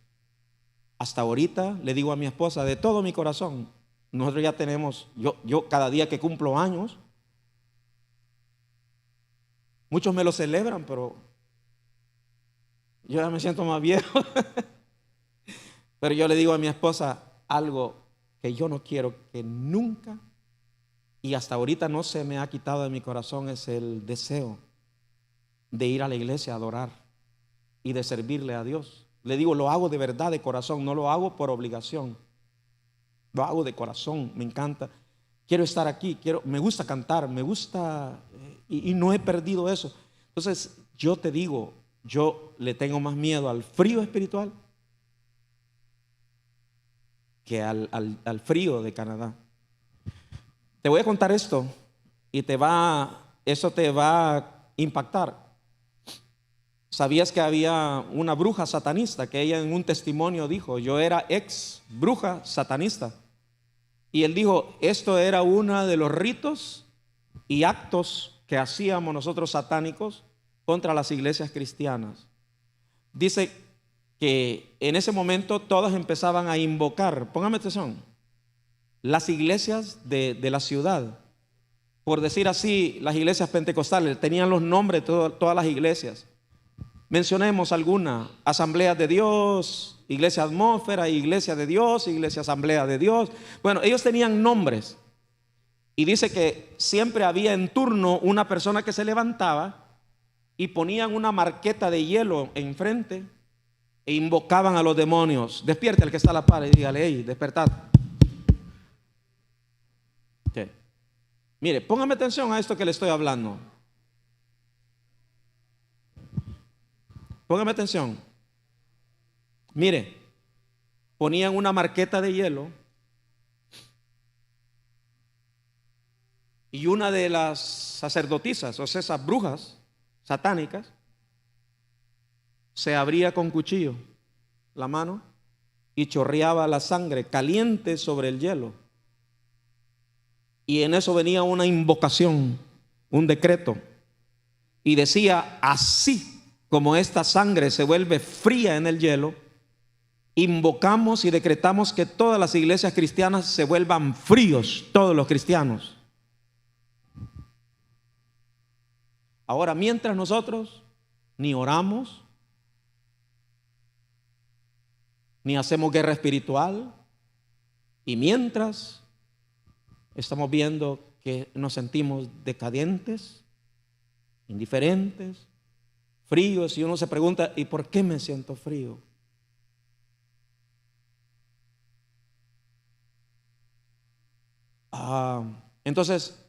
[SPEAKER 1] Hasta ahorita le digo a mi esposa de todo mi corazón, nosotros ya tenemos, yo cada día que cumplo años, muchos me lo celebran, pero yo ya me siento más viejo. Pero yo le digo a mi esposa algo que yo no quiero que nunca, y hasta ahorita no se me ha quitado de mi corazón, es el deseo de ir a la iglesia a adorar y de servirle a Dios. Le digo, lo hago de verdad, de corazón, no lo hago por obligación. Lo hago de corazón, me encanta. Quiero estar aquí, me gusta cantar, me gusta, y no he perdido eso. Entonces, yo te digo, yo le tengo más miedo al frío espiritual que al frío de Canadá. Te voy a contar esto y eso te va a impactar. ¿Sabías que había una bruja satanista que ella en un testimonio dijo: yo era ex bruja satanista? Y él dijo: esto era uno de los ritos y actos que hacíamos nosotros satánicos contra las iglesias cristianas. Dice que en ese momento todas empezaban a invocar, póngame atención, las iglesias de la ciudad. Por decir así, las iglesias pentecostales tenían los nombres de todas las iglesias. Mencionemos alguna: Asamblea de Dios, Iglesia Atmósfera, Iglesia de Dios, Iglesia Asamblea de Dios. Bueno, ellos tenían nombres. Y dice que siempre había en turno una persona que se levantaba y ponían una marqueta de hielo enfrente e invocaban a los demonios. Despierte al que está a la par y dígale: hey, despertad. ¿Qué? Mire, póngame atención a esto que le estoy hablando. Póngame atención. Mire, ponían una marqueta de hielo y una de las sacerdotisas, o sea, esas brujas satánicas, se abría con cuchillo la mano y chorreaba la sangre caliente sobre el hielo. Y en eso venía una invocación, un decreto, y decía: así como esta sangre se vuelve fría en el hielo, invocamos y decretamos que todas las iglesias cristianas se vuelvan fríos, todos los cristianos. Ahora, mientras nosotros ni oramos, ni hacemos guerra espiritual, y mientras estamos viendo que nos sentimos decadentes, indiferentes, fríos, y uno se pregunta: ¿y por qué me siento frío? Entonces,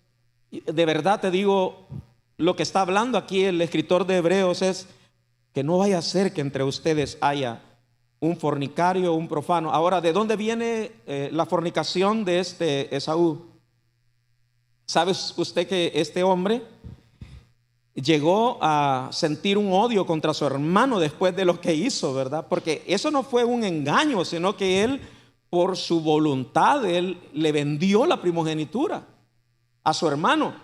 [SPEAKER 1] de verdad te digo, lo que está hablando aquí el escritor de Hebreos es que no vaya a ser que entre ustedes haya un fornicario o un profano. Ahora, ¿de dónde viene la fornicación de este Esaú? ¿Sabe usted que este hombre llegó a sentir un odio contra su hermano después de lo que hizo, verdad? Porque eso no fue un engaño, sino que él, por su voluntad, él le vendió la primogenitura a su hermano.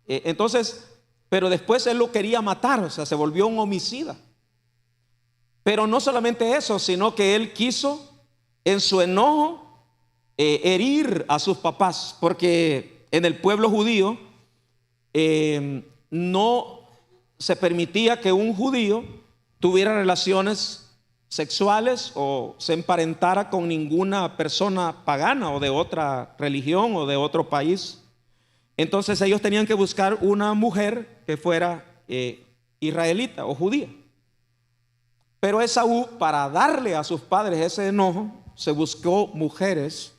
[SPEAKER 1] Entonces, pero después él lo quería matar, o sea, se volvió un homicida. Pero no solamente eso, sino que él quiso en su enojo herir a sus papás, porque en el pueblo judío no se permitía que un judío tuviera relaciones sexuales o se emparentara con ninguna persona pagana o de otra religión o de otro país. Entonces ellos tenían que buscar una mujer que fuera israelita o judía. Pero Esaú, para darle a sus padres ese enojo, se buscó mujeres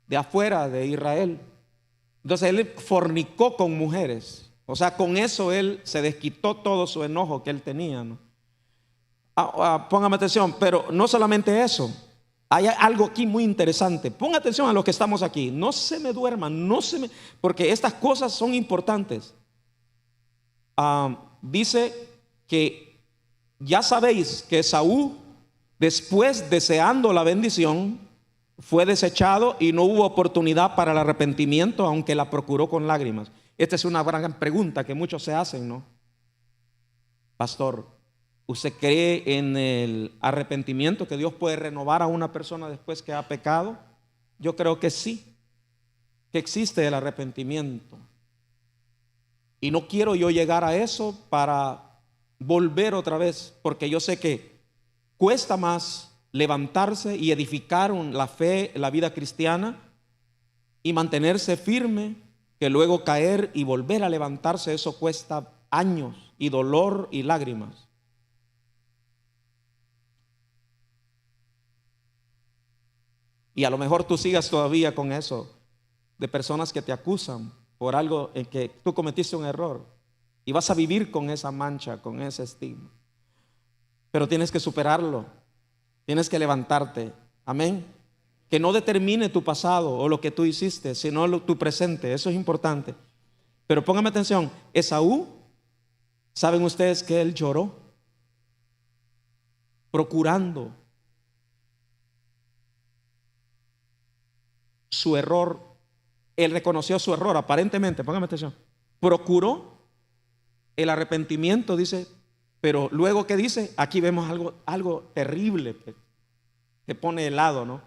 [SPEAKER 1] de afuera de Israel. Entonces él fornicó con mujeres. O sea, con eso él se desquitó todo su enojo que él tenía, ¿no? Póngame atención, pero no solamente eso. Hay algo aquí muy interesante. Ponga atención a los que estamos aquí. No se me duerman, porque estas cosas son importantes. Dice que ya sabéis que Esaú, después deseando la bendición, fue desechado y no hubo oportunidad para el arrepentimiento, aunque la procuró con lágrimas. Esta es una gran pregunta que muchos se hacen, ¿no? Pastor, ¿usted cree en el arrepentimiento, que Dios puede renovar a una persona después que ha pecado? Yo creo que sí, que existe el arrepentimiento. Y no quiero yo llegar a eso para volver otra vez, porque yo sé que cuesta más levantarse y edificar la fe, la vida cristiana, y mantenerse firme, que luego caer y volver a levantarse. Eso cuesta años y dolor y lágrimas. Y a lo mejor tú sigas todavía con eso, de personas que te acusan por algo en que tú cometiste un error, y vas a vivir con esa mancha, con ese estigma. Pero tienes que superarlo, tienes que levantarte. Amén. Que no determine tu pasado o lo que tú hiciste, sino tu presente. Eso es importante. Pero póngame atención, Esaú, ¿saben ustedes que él lloró? Procurando su error. Él reconoció su error, aparentemente, póngame atención. Procuró el arrepentimiento, dice, pero luego, ¿qué dice? Aquí vemos algo terrible que pone helado, ¿no?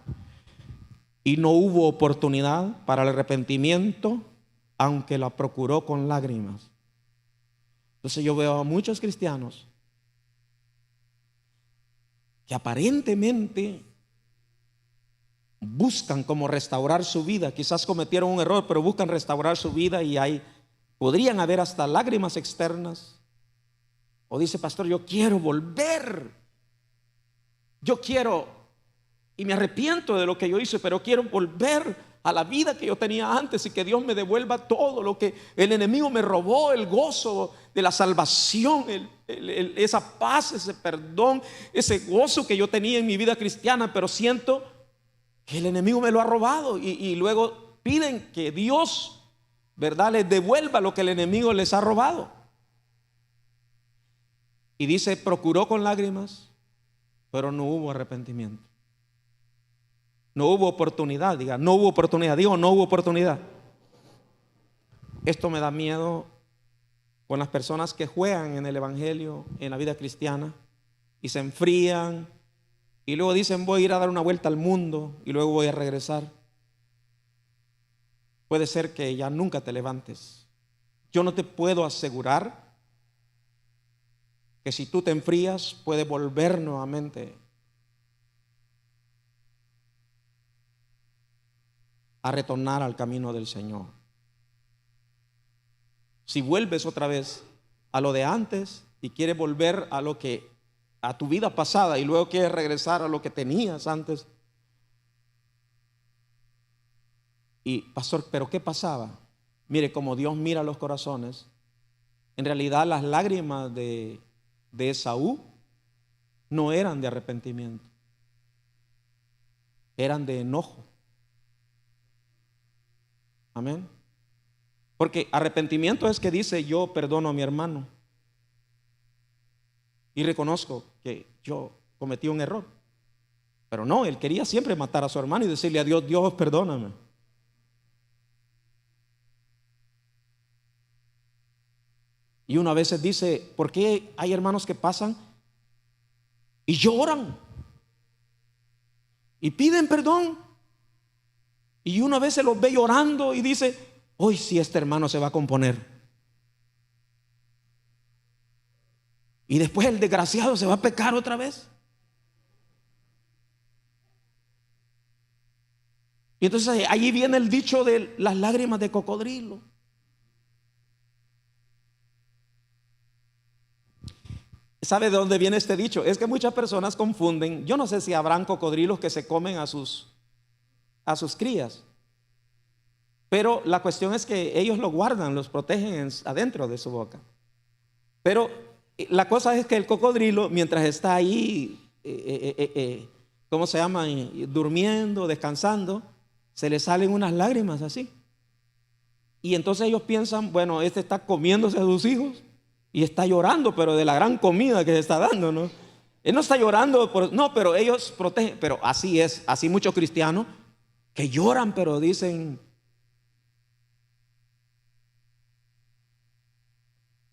[SPEAKER 1] Y no hubo oportunidad para el arrepentimiento, aunque la procuró con lágrimas. Entonces yo veo a muchos cristianos que aparentemente buscan como restaurar su vida. Quizás cometieron un error, pero buscan restaurar su vida, y podrían haber hasta lágrimas externas. O dice, pastor, yo quiero volver. Yo quiero, y me arrepiento de lo que yo hice, pero quiero volver a la vida que yo tenía antes, y que Dios me devuelva todo lo que el enemigo me robó, el gozo de la salvación, esa paz, ese perdón, ese gozo que yo tenía en mi vida cristiana, pero siento que el enemigo me lo ha robado, y luego piden que Dios, ¿verdad?, les devuelva lo que el enemigo les ha robado. Y dice, procuró con lágrimas, pero no hubo arrepentimiento. No hubo oportunidad, diga, no hubo oportunidad, digo, no hubo oportunidad. Esto me da miedo con las personas que juegan en el evangelio, en la vida cristiana, y se enfrían, y luego dicen, voy a ir a dar una vuelta al mundo y luego voy a regresar. Puede ser que ya nunca te levantes. Yo no te puedo asegurar que si tú te enfrías puedes volver nuevamente a retornar al camino del Señor. Si vuelves otra vez a lo de antes y quieres volver a tu vida pasada, y luego quieres regresar a lo que tenías antes. Y pastor, ¿pero qué pasaba? Mire, como Dios mira los corazones, en realidad las lágrimas de Esaú no eran de arrepentimiento, eran de enojo. Amén. Porque arrepentimiento es que dice, yo perdono a mi hermano y reconozco que yo cometí un error. Pero no, él quería siempre matar a su hermano y decirle a Dios, Dios, perdóname. Y uno a veces dice, ¿por qué hay hermanos que pasan y lloran y piden perdón? Y uno a veces los ve llorando y dice, hoy sí este hermano se va a componer. Y después el desgraciado se va a pecar otra vez. Y entonces allí viene el dicho de las lágrimas de cocodrilo. ¿Sabe de dónde viene este dicho? Es que muchas personas confunden. Yo no sé si habrán cocodrilos que se comen a sus crías, pero la cuestión es que ellos lo guardan, los protegen adentro de su boca. Pero la cosa es que el cocodrilo, mientras está ahí, ¿cómo se llama? Durmiendo, descansando, se le salen unas lágrimas así. Y entonces ellos piensan, bueno, este está comiéndose a sus hijos y está llorando, pero de la gran comida que se está dando, ¿no? Él no está llorando, no, pero ellos protegen. Pero así es, así muchos cristianos que lloran, pero dicen,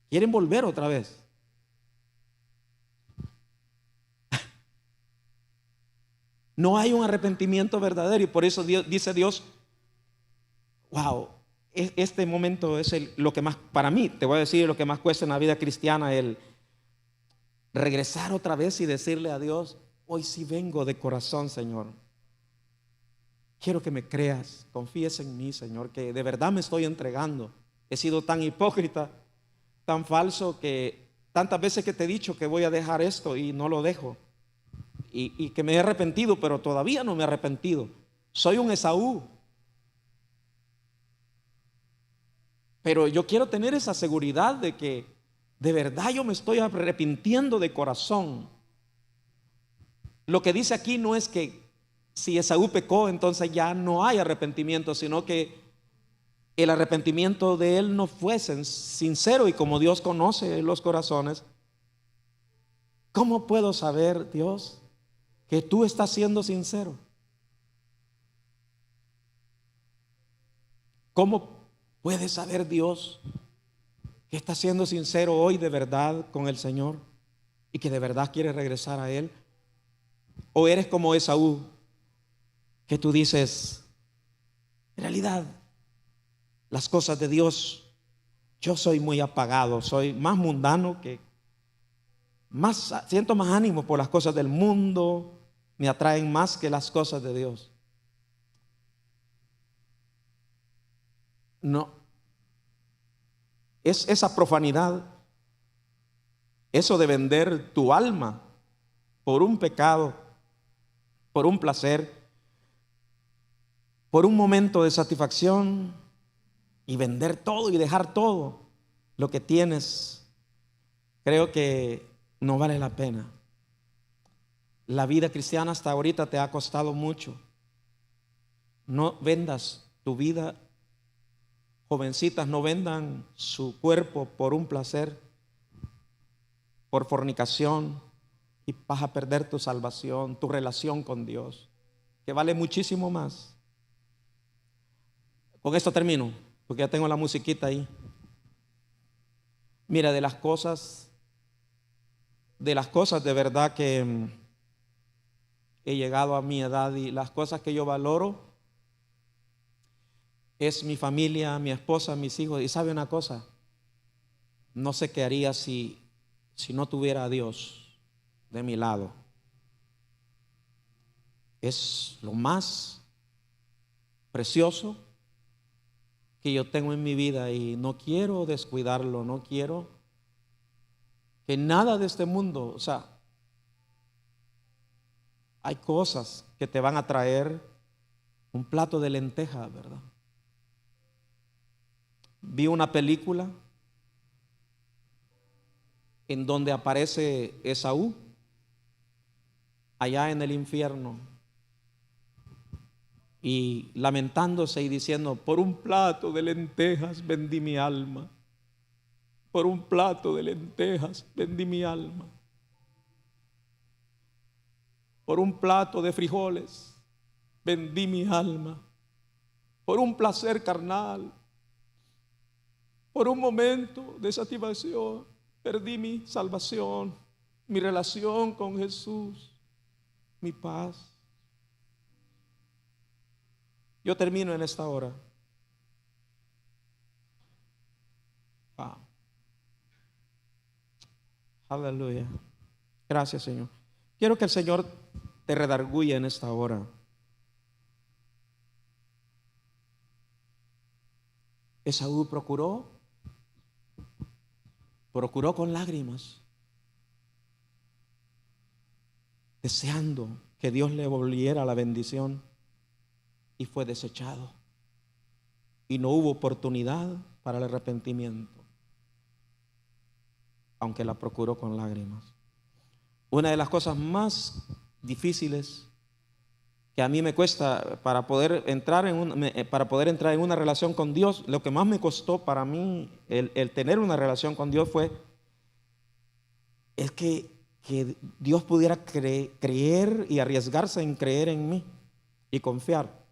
[SPEAKER 1] quieren volver otra vez. No hay un arrepentimiento verdadero y por eso dice Dios, wow, este momento es lo que más, para mí, te voy a decir lo que más cuesta en la vida cristiana, el regresar otra vez y decirle a Dios, hoy sí vengo de corazón, Señor. Quiero que me creas, confíes en mí, Señor, que de verdad me estoy entregando. He sido tan hipócrita, tan falso, que tantas veces que te he dicho que voy a dejar esto y no lo dejo. Y que me he arrepentido, pero todavía no me he arrepentido. Soy un Esaú. Pero yo quiero tener esa seguridad de que de verdad yo me estoy arrepintiendo de corazón. Lo que dice aquí no es que si Esaú pecó, entonces ya no hay arrepentimiento, sino que el arrepentimiento de él no fue sincero. Y como Dios conoce los corazones, ¿cómo puedo saber, Dios, que tú estás siendo sincero? ¿Cómo puede saber Dios que estás siendo sincero hoy de verdad con el Señor y que de verdad quieres regresar a Él? ¿O eres como Esaú, que tú dices, en realidad las cosas de Dios, yo soy muy apagado, soy más mundano, siento más ánimo por las cosas del mundo, me atraen más que las cosas de Dios? No, es esa profanidad, eso de vender tu alma por un pecado, por un placer, por un momento de satisfacción, y vender todo y dejar todo lo que tienes. Creo que no vale la pena. La vida cristiana hasta ahorita te ha costado mucho. No vendas tu vida. Jovencitas, no vendan su cuerpo por un placer, por fornicación, y vas a perder tu salvación, tu relación con Dios, que vale muchísimo más. Con esto termino, porque ya tengo la musiquita ahí. Mira, de las cosas de verdad que he llegado a mi edad, y las cosas que yo valoro es mi familia, mi esposa, mis hijos. Y sabe una cosa, no sé qué haría si no tuviera a Dios de mi lado. Es lo más precioso que yo tengo en mi vida y no quiero descuidarlo, no quiero que nada de este mundo, o sea, hay cosas que te van a traer un plato de lentejas, ¿verdad? Vi una película en donde aparece Esaú allá en el infierno y lamentándose y diciendo, por un plato de lentejas vendí mi alma, por un plato de lentejas vendí mi alma, por un plato de frijoles vendí mi alma, por un placer carnal, por un momento de satisfacción, perdí mi salvación, mi relación con Jesús, mi paz. Yo termino en esta hora. Wow. Aleluya. Gracias, Señor. Quiero que el Señor te redarguya en esta hora. Esaú procuró con lágrimas, deseando que Dios le volviera la bendición, y fue desechado. Y no hubo oportunidad para el arrepentimiento, aunque la procuró con lágrimas. Una de las cosas más difíciles que a mí me cuesta para poder entrar en una relación con Dios, lo que más me costó para mí el tener una relación con Dios es que Dios pudiera creer y arriesgarse en creer en mí y confiar.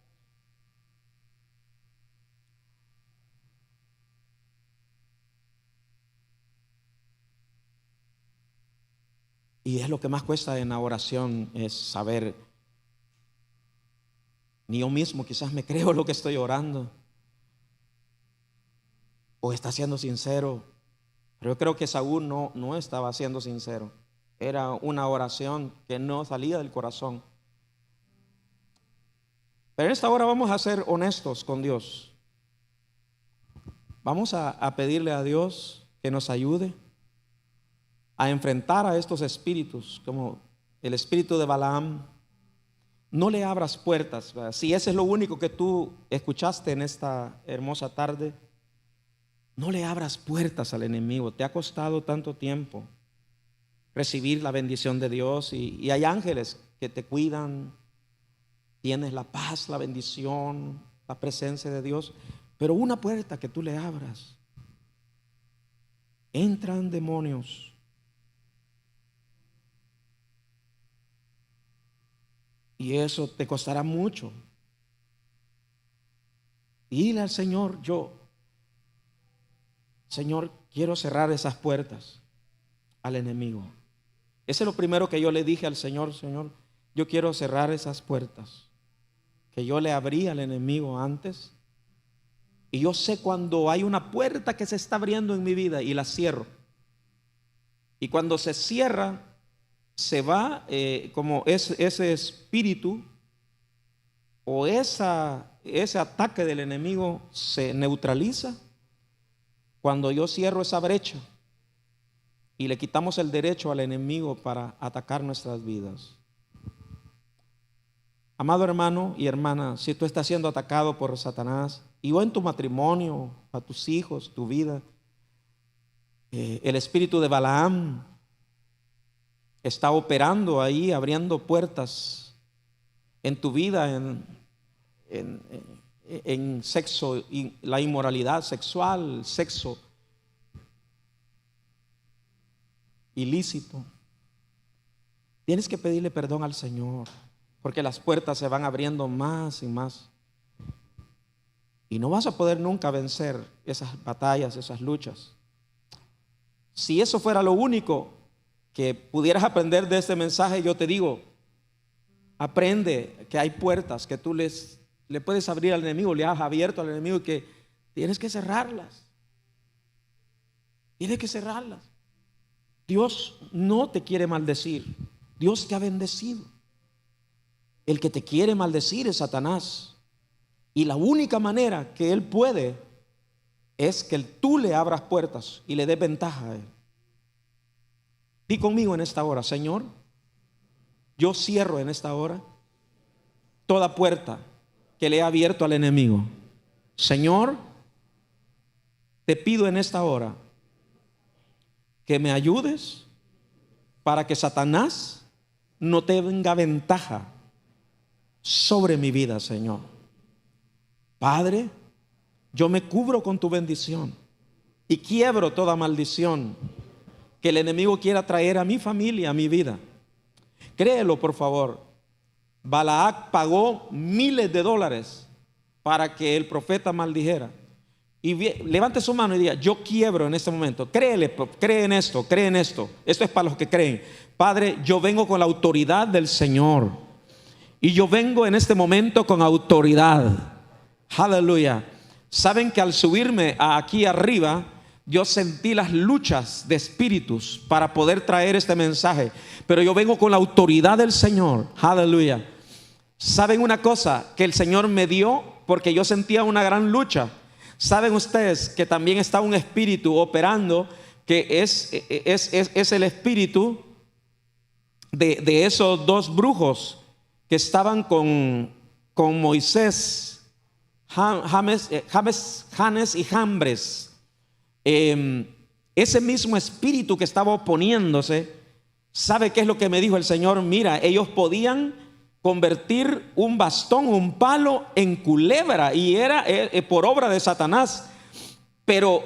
[SPEAKER 1] Y es lo que más cuesta en la oración, es saber, ni yo mismo quizás me creo lo que estoy orando, o está siendo sincero. Pero yo creo que Saúl no estaba siendo sincero. Era una oración que no salía del corazón. Pero en esta hora vamos a ser honestos con Dios. Vamos a pedirle a Dios que nos ayude a enfrentar a estos espíritus, como el espíritu de Balaam. No le abras puertas, ¿verdad? Si ese es lo único que tú escuchaste en esta hermosa tarde, no le abras puertas al enemigo. Te ha costado tanto tiempo recibir la bendición de Dios, y hay ángeles que te cuidan. Tienes la paz, la bendición, la presencia de Dios, pero una puerta que tú le abras, entran demonios. Y eso te costará mucho. Dile al Señor: Señor, quiero cerrar esas puertas al enemigo. Ese es lo primero que yo le dije al Señor: Señor, yo quiero cerrar esas puertas que yo le abrí al enemigo antes. Y yo sé cuando hay una puerta que se está abriendo en mi vida y la cierro. Y cuando se cierra, se va como ese espíritu o ese ataque del enemigo se neutraliza cuando yo cierro esa brecha y le quitamos el derecho al enemigo para atacar nuestras vidas. Amado hermano y hermana, si tú estás siendo atacado por Satanás, y o en tu matrimonio, a tus hijos, tu vida, el espíritu de Balaam está operando ahí, abriendo puertas en tu vida, en sexo, la inmoralidad sexual, sexo ilícito. Tienes que pedirle perdón al Señor, porque las puertas se van abriendo más y más. Y no vas a poder nunca vencer esas batallas, esas luchas. Si eso fuera lo único que pudieras aprender de este mensaje, yo te digo, aprende que hay puertas que tú le puedes abrir al enemigo, le has abierto al enemigo, y que tienes que cerrarlas. Tienes que cerrarlas. Dios no te quiere maldecir, Dios te ha bendecido. El que te quiere maldecir es Satanás, y la única manera que él puede es que tú le abras puertas y le des ventaja a él. Di conmigo en esta hora: Señor, yo cierro en esta hora toda puerta que le he abierto al enemigo. Señor, te pido en esta hora que me ayudes para que Satanás no tenga ventaja sobre mi vida, Señor. Padre, yo me cubro con tu bendición y quiebro toda maldición que el enemigo quiera traer a mi familia, a mi vida. Créelo, por favor. Balac pagó miles de dólares para que el profeta maldijera, Y levante su mano y diga: yo quiebro en este momento. Créele, cree en esto, cree en esto. Esto es para los que creen. Padre, yo vengo con la autoridad del Señor. Y yo vengo en este momento con autoridad. Aleluya. Saben que al subirme aquí arriba, yo sentí las luchas de espíritus para poder traer este mensaje. Pero yo vengo con la autoridad del Señor. Aleluya. ¿Saben una cosa que el Señor me dio? Porque yo sentía una gran lucha. ¿Saben ustedes que también está un espíritu operando, que es el espíritu de esos dos brujos que estaban con Moisés, Janes y Jambres? Ese mismo espíritu que estaba oponiéndose, ¿sabe qué es lo que me dijo el Señor? Mira, ellos podían convertir un bastón, un palo en culebra, y era por obra de Satanás. Pero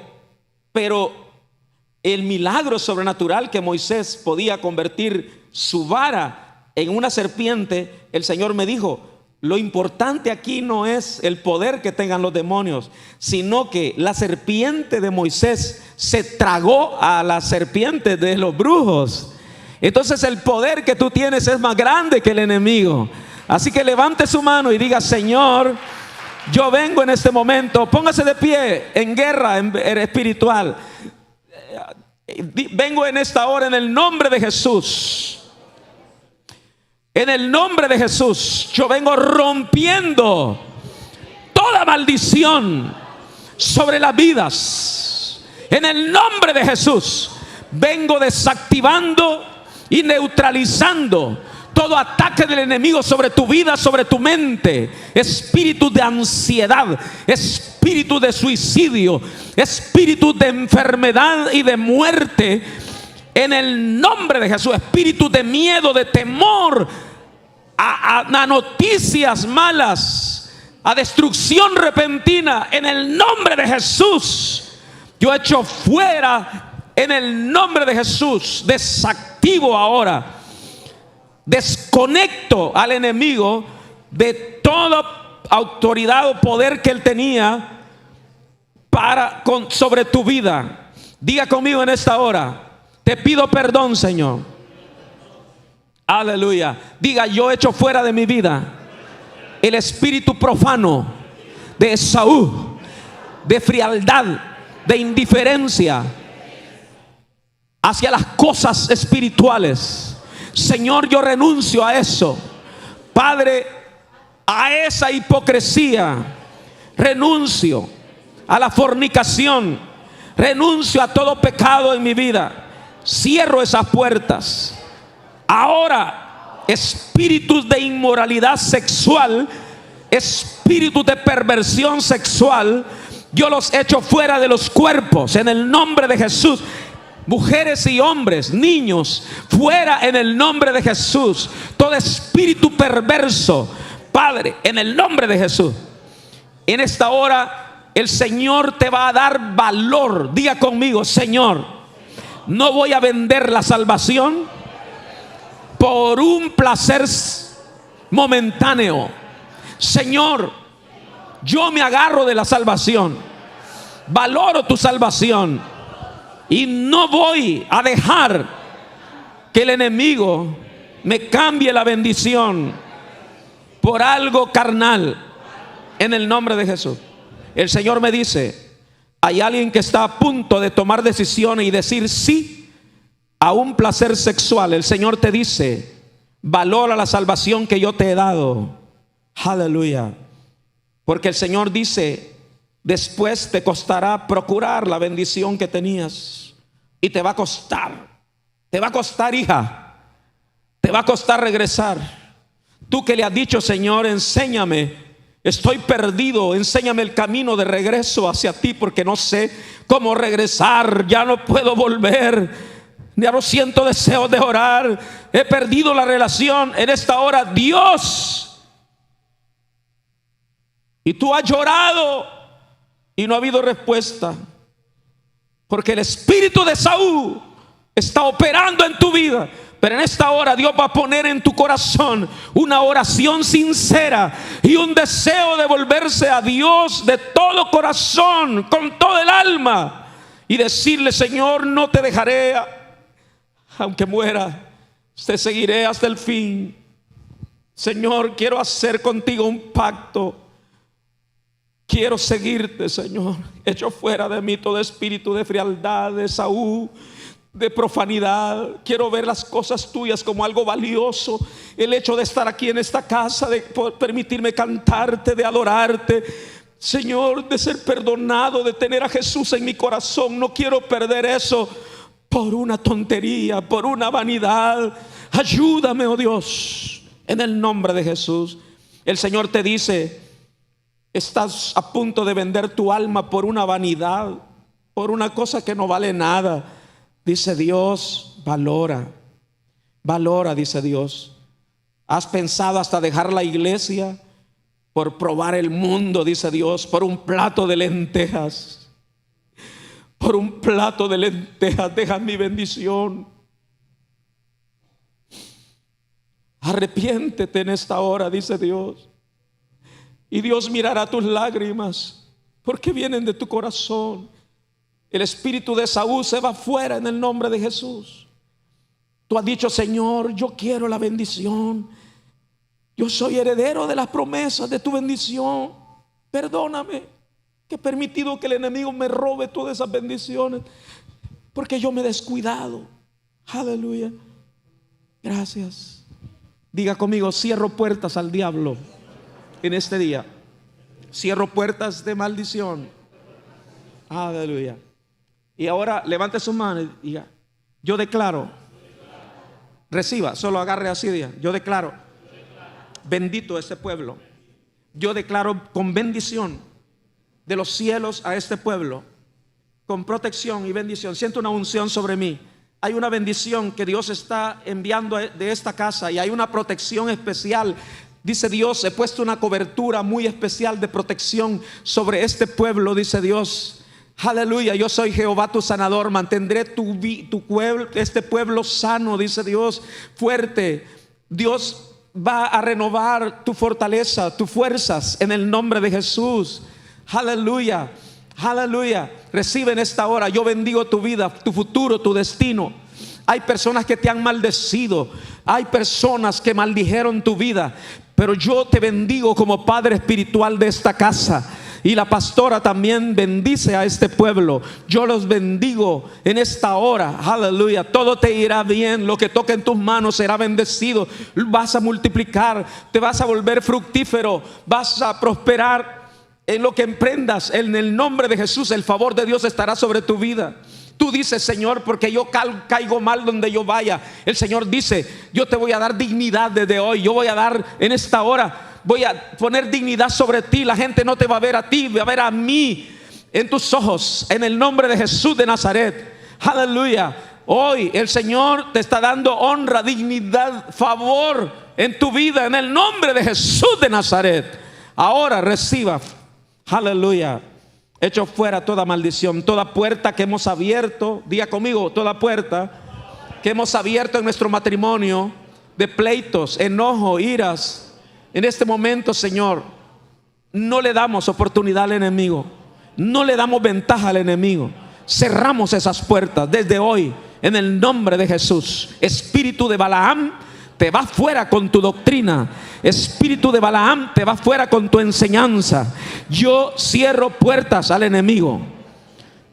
[SPEAKER 1] el milagro sobrenatural que Moisés podía convertir su vara en una serpiente, el Señor me dijo: lo importante aquí no es el poder que tengan los demonios, sino que la serpiente de Moisés se tragó a la serpiente de los brujos. Entonces el poder que tú tienes es más grande que el enemigo. Así que levante su mano y diga: Señor, yo vengo en este momento. Póngase de pie en guerra espiritual. Vengo en esta hora en el nombre de Jesús. En el nombre de Jesús, yo vengo rompiendo toda maldición sobre las vidas. En el nombre de Jesús, vengo desactivando y neutralizando todo ataque del enemigo sobre tu vida, sobre tu mente. Espíritu de ansiedad, espíritu de suicidio, espíritu de enfermedad y de muerte, en el nombre de Jesús. Espíritu de miedo, de temor a noticias malas, a destrucción repentina, en el nombre de Jesús, yo echo fuera. En el nombre de Jesús, desactivo ahora, desconecto al enemigo de toda autoridad o poder que él tenía sobre tu vida. Diga conmigo en esta hora: te pido perdón, Señor. Aleluya. Diga: yo echo fuera de mi vida el espíritu profano de Esaú, de frialdad, de indiferencia hacia las cosas espirituales. Señor, yo renuncio a eso. Padre, a esa hipocresía. Renuncio a la fornicación. Renuncio a todo pecado en mi vida. Cierro esas puertas. Ahora, espíritus de inmoralidad sexual, espíritus de perversión sexual, yo los echo fuera de los cuerpos en el nombre de Jesús. Mujeres y hombres, niños, fuera en el nombre de Jesús. Todo espíritu perverso, Padre, en el nombre de Jesús. En esta hora el Señor te va a dar valor. Diga conmigo: Señor, no voy a vender la salvación por un placer momentáneo. Señor, yo me agarro de la salvación, valoro tu salvación, y no voy a dejar que el enemigo me cambie la bendición por algo carnal, en el nombre de Jesús. El Señor me dice: hay alguien que está a punto de tomar decisiones y decir sí a un placer sexual. El Señor te dice: valora la salvación que yo te he dado. Aleluya. Porque el Señor dice: después te costará procurar la bendición que tenías. Y te va a costar. Te va a costar, hija. Te va a costar regresar. Tú que le has dicho: Señor, enséñame, estoy perdido, enséñame el camino de regreso hacia ti, porque no sé cómo regresar. Ya no puedo volver. Ya no siento deseos de orar. He perdido la relación. En esta hora, Dios, y tú has llorado y no ha habido respuesta, porque el espíritu de Saúl está operando en tu vida. Pero en esta hora Dios va a poner en tu corazón una oración sincera y un deseo de volverse a Dios de todo corazón, con todo el alma, y decirle: Señor, no te dejaré, aunque muera, te seguiré hasta el fin. Señor, quiero hacer contigo un pacto. Quiero seguirte, Señor. Echo fuera de mí todo espíritu de frialdad, de Esaú, de profanidad. Quiero ver las cosas tuyas como algo valioso. El hecho de estar aquí en esta casa, de permitirme cantarte, de adorarte, Señor, de ser perdonado, de tener a Jesús en mi corazón. No quiero perder eso por una tontería, por una vanidad. Ayúdame, oh Dios, en el nombre de Jesús. El Señor te dice: estás a punto de vender tu alma por una vanidad, por una cosa que no vale nada. Dice Dios: valora, valora, dice Dios. ¿Has pensado hasta dejar la iglesia por probar el mundo, dice Dios, por un plato de lentejas? Por un plato de lentejas dejas mi bendición. Arrepiéntete en esta hora, dice Dios, y Dios mirará tus lágrimas, porque vienen de tu corazón. El espíritu de Saúl se va fuera en el nombre de Jesús. Tú has dicho: Señor, yo quiero la bendición. Yo soy heredero de las promesas de tu bendición. Perdóname que he permitido que el enemigo me robe todas esas bendiciones, porque yo me he descuidado. Aleluya. Gracias. Diga conmigo: cierro puertas al diablo en este día. Cierro puertas de maldición. Aleluya. Y ahora levante su mano y diga: yo declaro. Reciba, solo agarre así, diga: yo declaro bendito este pueblo. Yo declaro con bendición de los cielos a este pueblo, con protección y bendición. Siento una unción sobre mí. Hay una bendición que Dios está enviando de esta casa, y hay una protección especial. Dice Dios: he puesto una cobertura muy especial de protección sobre este pueblo, dice Dios. Aleluya. Yo soy Jehová tu sanador. Mantendré tu pueblo, este pueblo sano, dice Dios, fuerte. Dios va a renovar tu fortaleza, tus fuerzas, en el nombre de Jesús. Aleluya. Aleluya. Recibe en esta hora. Yo bendigo tu vida, tu futuro, tu destino. Hay personas que te han maldecido, hay personas que maldijeron tu vida, pero yo te bendigo como padre espiritual de esta casa. Y la pastora también bendice a este pueblo. Yo los bendigo en esta hora. Aleluya. Todo te irá bien. Lo que toque en tus manos será bendecido. Vas a multiplicar. Te vas a volver fructífero. Vas a prosperar en lo que emprendas. En el nombre de Jesús, el favor de Dios estará sobre tu vida. Tú dices: Señor, porque yo caigo mal donde yo vaya. El Señor dice: yo te voy a dar dignidad desde hoy. Yo voy a dar en esta hora, voy a poner dignidad sobre ti. La gente no te va a ver a ti, va a ver a mí en tus ojos, en el nombre de Jesús de Nazaret. Aleluya. Hoy el Señor te está dando honra, dignidad, favor en tu vida, en el nombre de Jesús de Nazaret. Ahora reciba. Aleluya. Echo fuera toda maldición, toda puerta que hemos abierto. Diga conmigo: toda puerta que hemos abierto en nuestro matrimonio, de pleitos, enojo, iras. En este momento, Señor, no le damos oportunidad al enemigo, no le damos ventaja al enemigo. Cerramos esas puertas desde hoy, en el nombre de Jesús. Espíritu de Balaam, te vas fuera con tu doctrina. Espíritu de Balaam, te vas fuera con tu enseñanza. Yo cierro puertas al enemigo,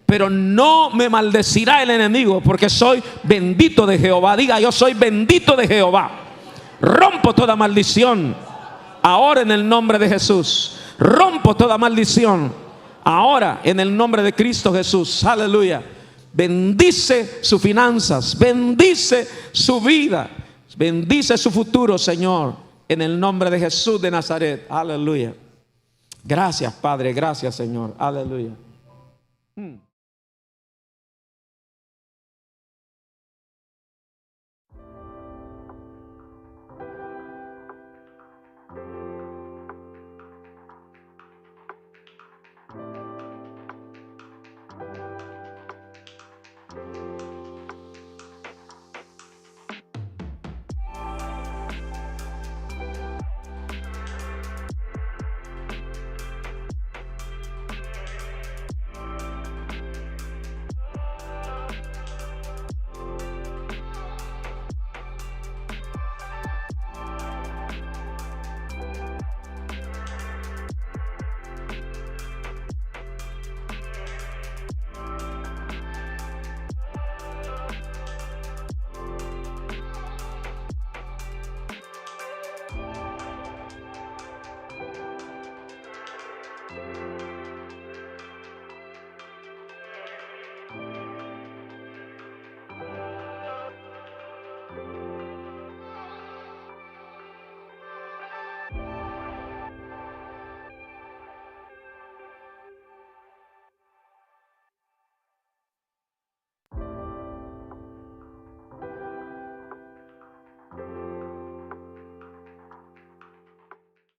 [SPEAKER 1] pero no me maldecirá el enemigo, porque soy bendito de Jehová. Diga: yo soy bendito de Jehová. Rompo toda maldición ahora en el nombre de Jesús. Rompo toda maldición ahora en el nombre de Cristo Jesús. Aleluya. Bendice sus finanzas, bendice su vida, bendice su futuro, Señor, en el nombre de Jesús de Nazaret. Aleluya. Gracias, Padre. Gracias, Señor. Aleluya.